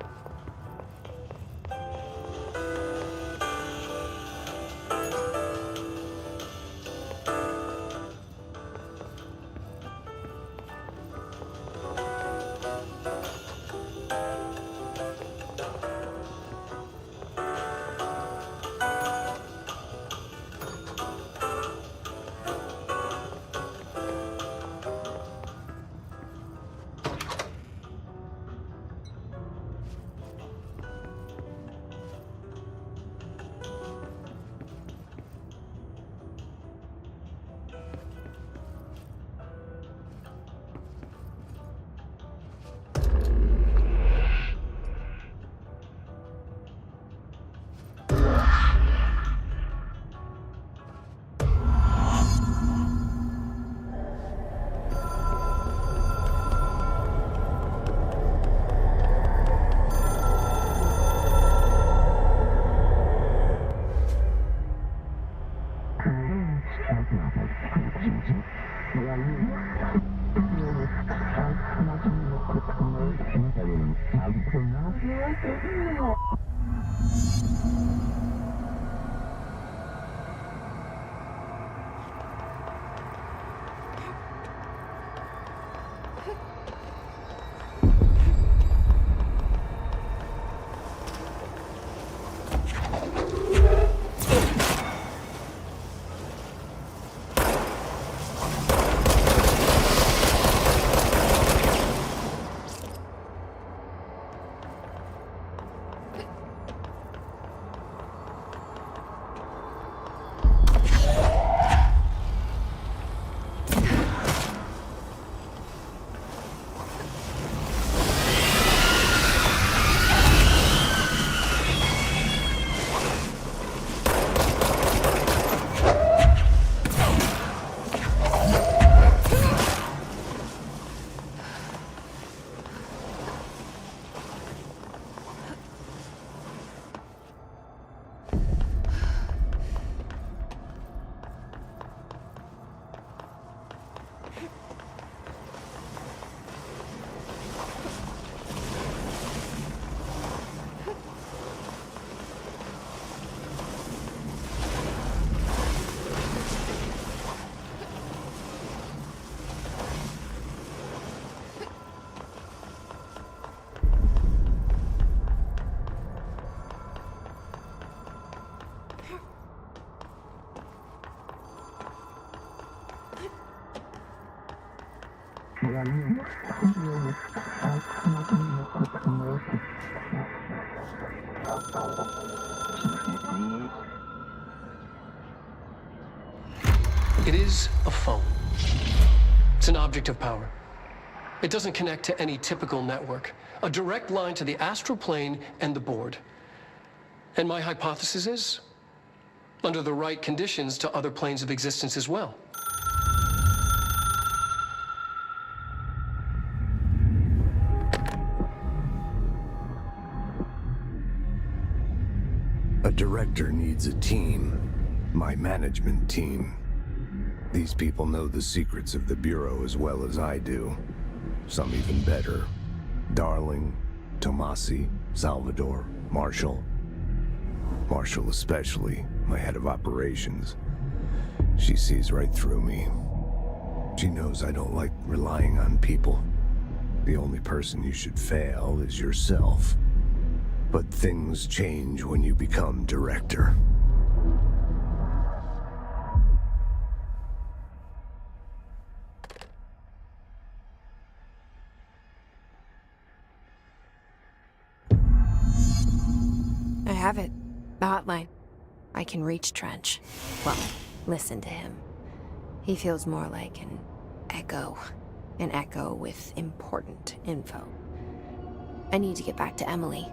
Speaker 3: It is a phone. It's an object of power. It doesn't connect to any typical network. A direct line to the astral plane and the board. And my hypothesis is, under the right conditions, to other planes of existence as well.
Speaker 10: A director needs a team. My management team. These people know the secrets of the Bureau as well as I do. Some even better. Darling, Tomasi, Salvador, Marshall. Marshall especially, my head of operations. She sees right through me. She knows I don't like relying on people. The only person you should fail is yourself. But things change when you become director.
Speaker 1: I have it. The hotline. I can reach Trench. Well, listen to him. He feels more like an echo. An echo with important info. I need to get back to Emily.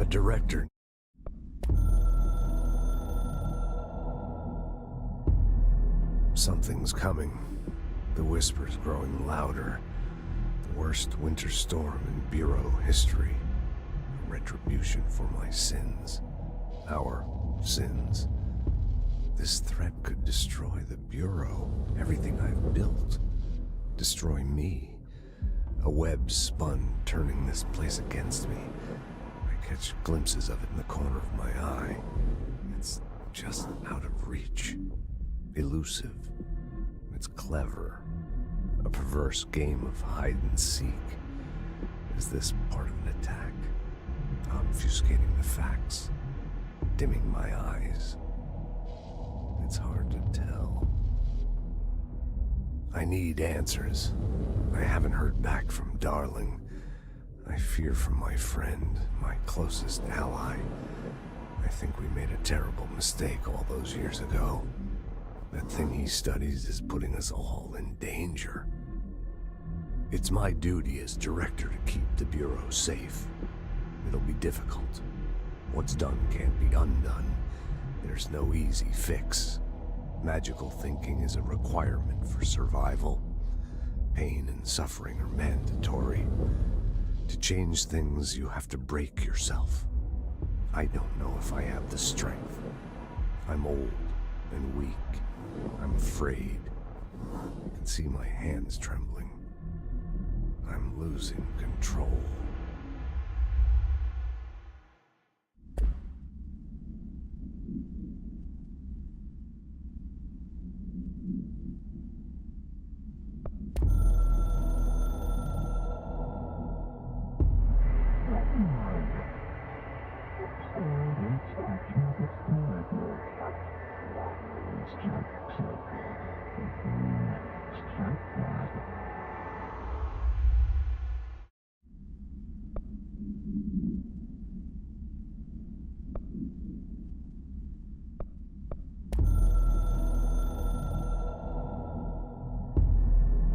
Speaker 10: director. Something's coming. The whispers growing louder. The worst winter storm in Bureau history. Retribution for my sins. Our sins. This threat could destroy the Bureau, everything I've built. Destroy me. A web spun, turning this place against me. I catch glimpses of it in the corner of my eye. It's just out of reach. Elusive. It's clever. A perverse game of hide and seek. Is this part of an attack? Obfuscating the facts. Dimming my eyes. It's hard to tell. I need answers. I haven't heard back from Darling. I fear for my friend, my closest ally. I think we made a terrible mistake all those years ago. That thing he studies is putting us all in danger. It's my duty as director to keep the Bureau safe. It'll be difficult. What's done can't be undone. There's no easy fix. Magical thinking is a requirement for survival. Pain and suffering are mandatory. To change things, you have to break yourself. I don't know if I have the strength. I'm old and weak. I'm afraid. I can see my hands trembling. I'm losing control.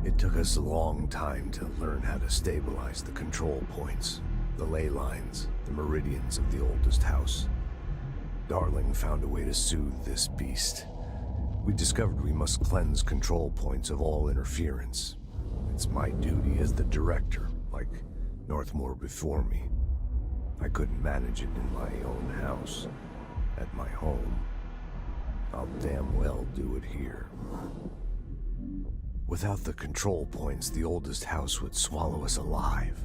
Speaker 10: It took us a long time to learn how to stabilize the control points, the ley lines, the meridians of the oldest house. Darling found a way to soothe this beast. We discovered we must cleanse control points of all interference. It's my duty as the director, like Northmore before me. I couldn't manage it in my own house, at my home. I'll damn well do it here. Without the control points, the oldest house would swallow us alive.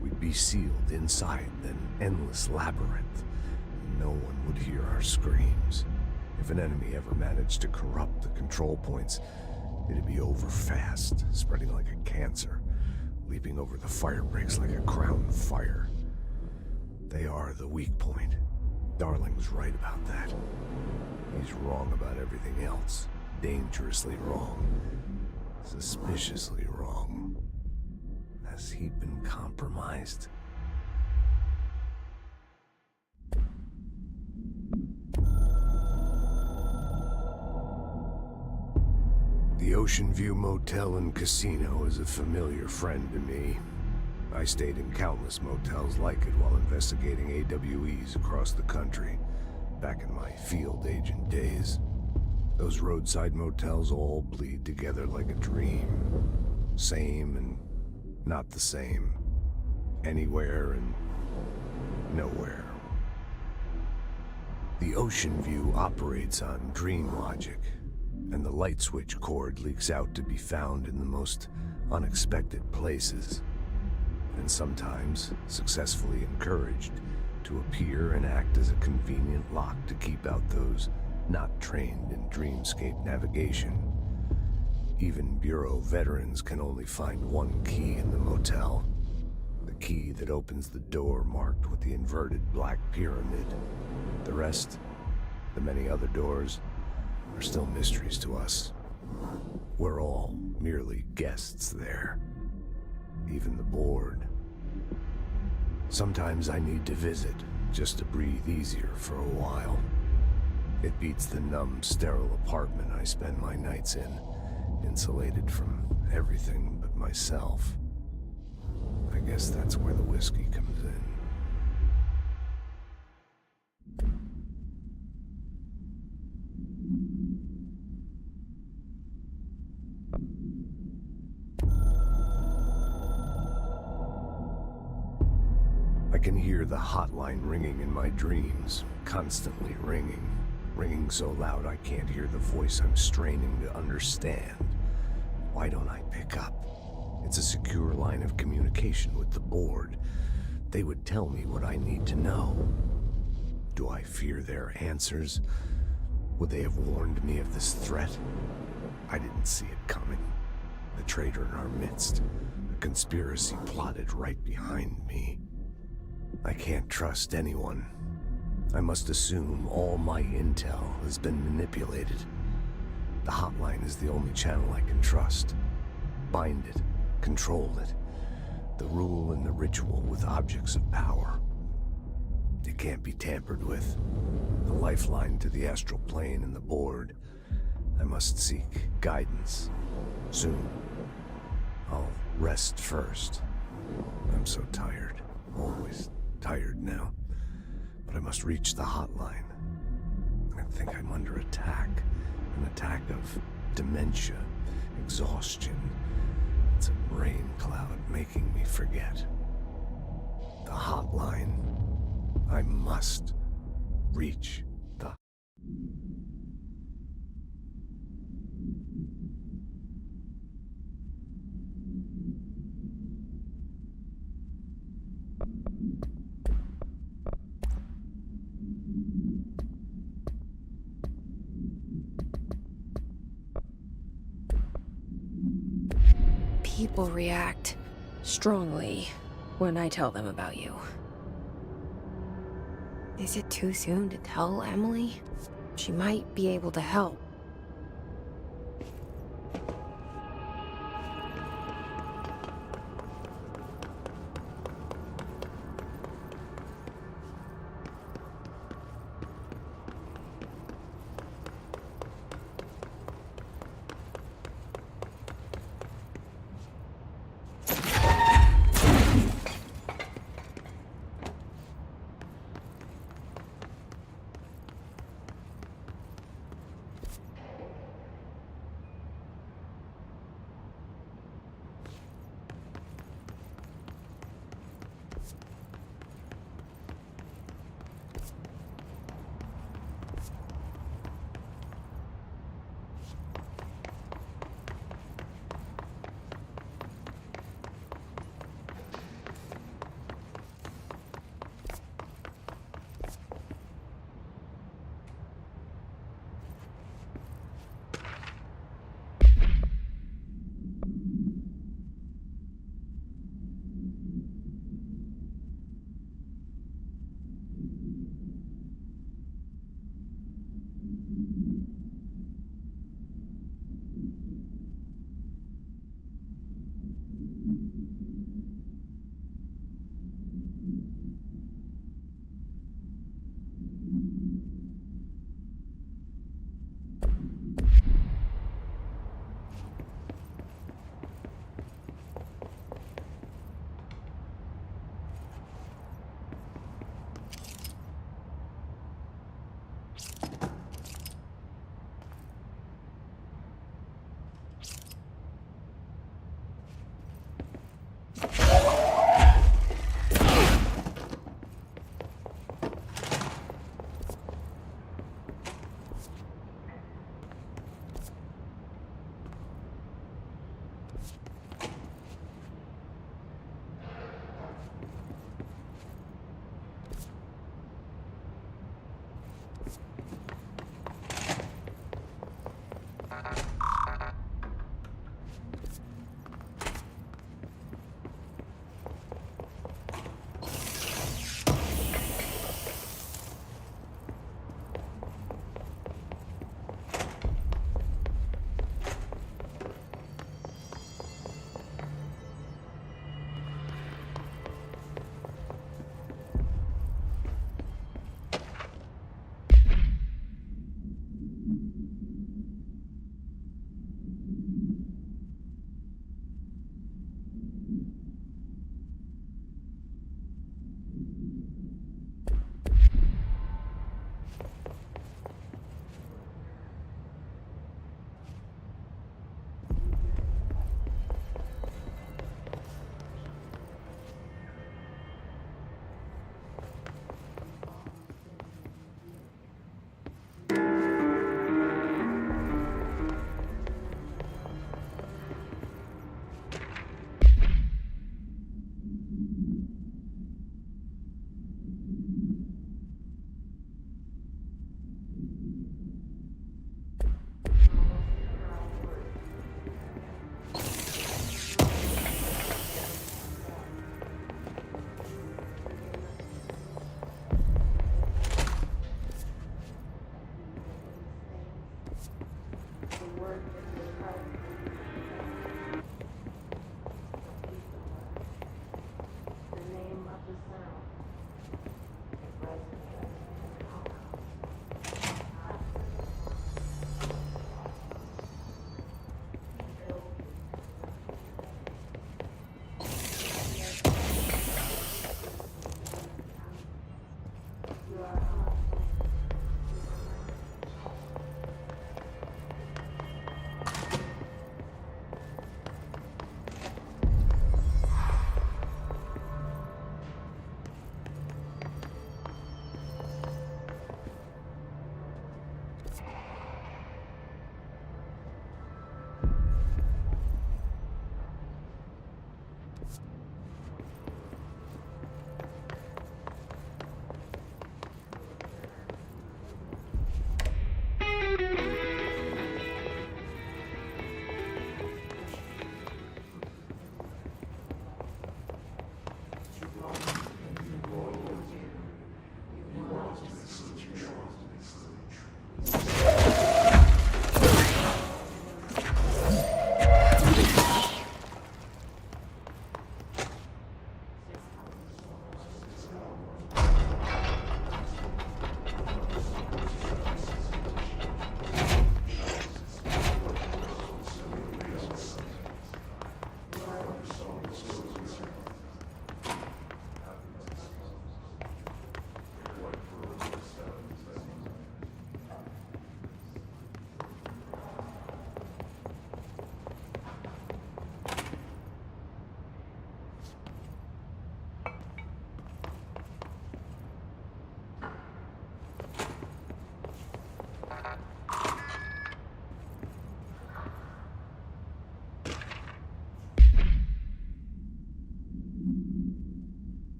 Speaker 10: We'd be sealed inside an endless labyrinth. No one would hear our screams. If an enemy ever managed to corrupt the control points, it'd be over fast, spreading like a cancer, leaping over the fire breaks like a crown fire. They are the weak point. Darling's right about that. He's wrong about everything else. Dangerously wrong. Suspiciously wrong. Has he been compromised? The Ocean View Motel and Casino is a familiar friend to me. I stayed in countless motels like it while investigating AWEs across the country, back in my field agent days. Those roadside motels all bleed together like a dream. Same and not the same. Anywhere and nowhere. The Ocean View operates on dream logic, and the light switch cord leaks out to be found in the most unexpected places, and sometimes successfully encouraged to appear and act as a convenient lock to keep out those not trained in dreamscape navigation. Even Bureau veterans can only find one key in the motel. The key that opens the door marked with the inverted black pyramid. The rest, the many other doors, are still mysteries to us. We're all merely guests there. Even the board. Sometimes I need to visit, just to breathe easier for a while. It beats the numb, sterile apartment I spend my nights in, insulated from everything but myself. I guess that's where the whiskey comes in. I can hear the hotline ringing in my dreams, constantly ringing. Ringing so loud I can't hear the voice I'm straining to understand. Why don't I pick up? It's a secure line of communication with the board. They would tell me what I need to know. Do I fear their answers? Would they have warned me of this threat? I didn't see it coming. The traitor in our midst. A conspiracy plotted right behind me. I can't trust anyone. I must assume all my intel has been manipulated. The hotline is the only channel I can trust. Bind it, control it. The rule and the ritual with objects of power. It can't be tampered with. The lifeline to the astral plane and the board. I must seek guidance. Soon. I'll rest first. I'm so tired. Always tired now. But I must reach the hotline. I think I'm under attack. An attack of dementia, exhaustion. It's a rain cloud making me forget. The hotline. I must reach the...
Speaker 1: People react strongly when I tell them about you. Is it too soon to tell Emily? She might be able to help.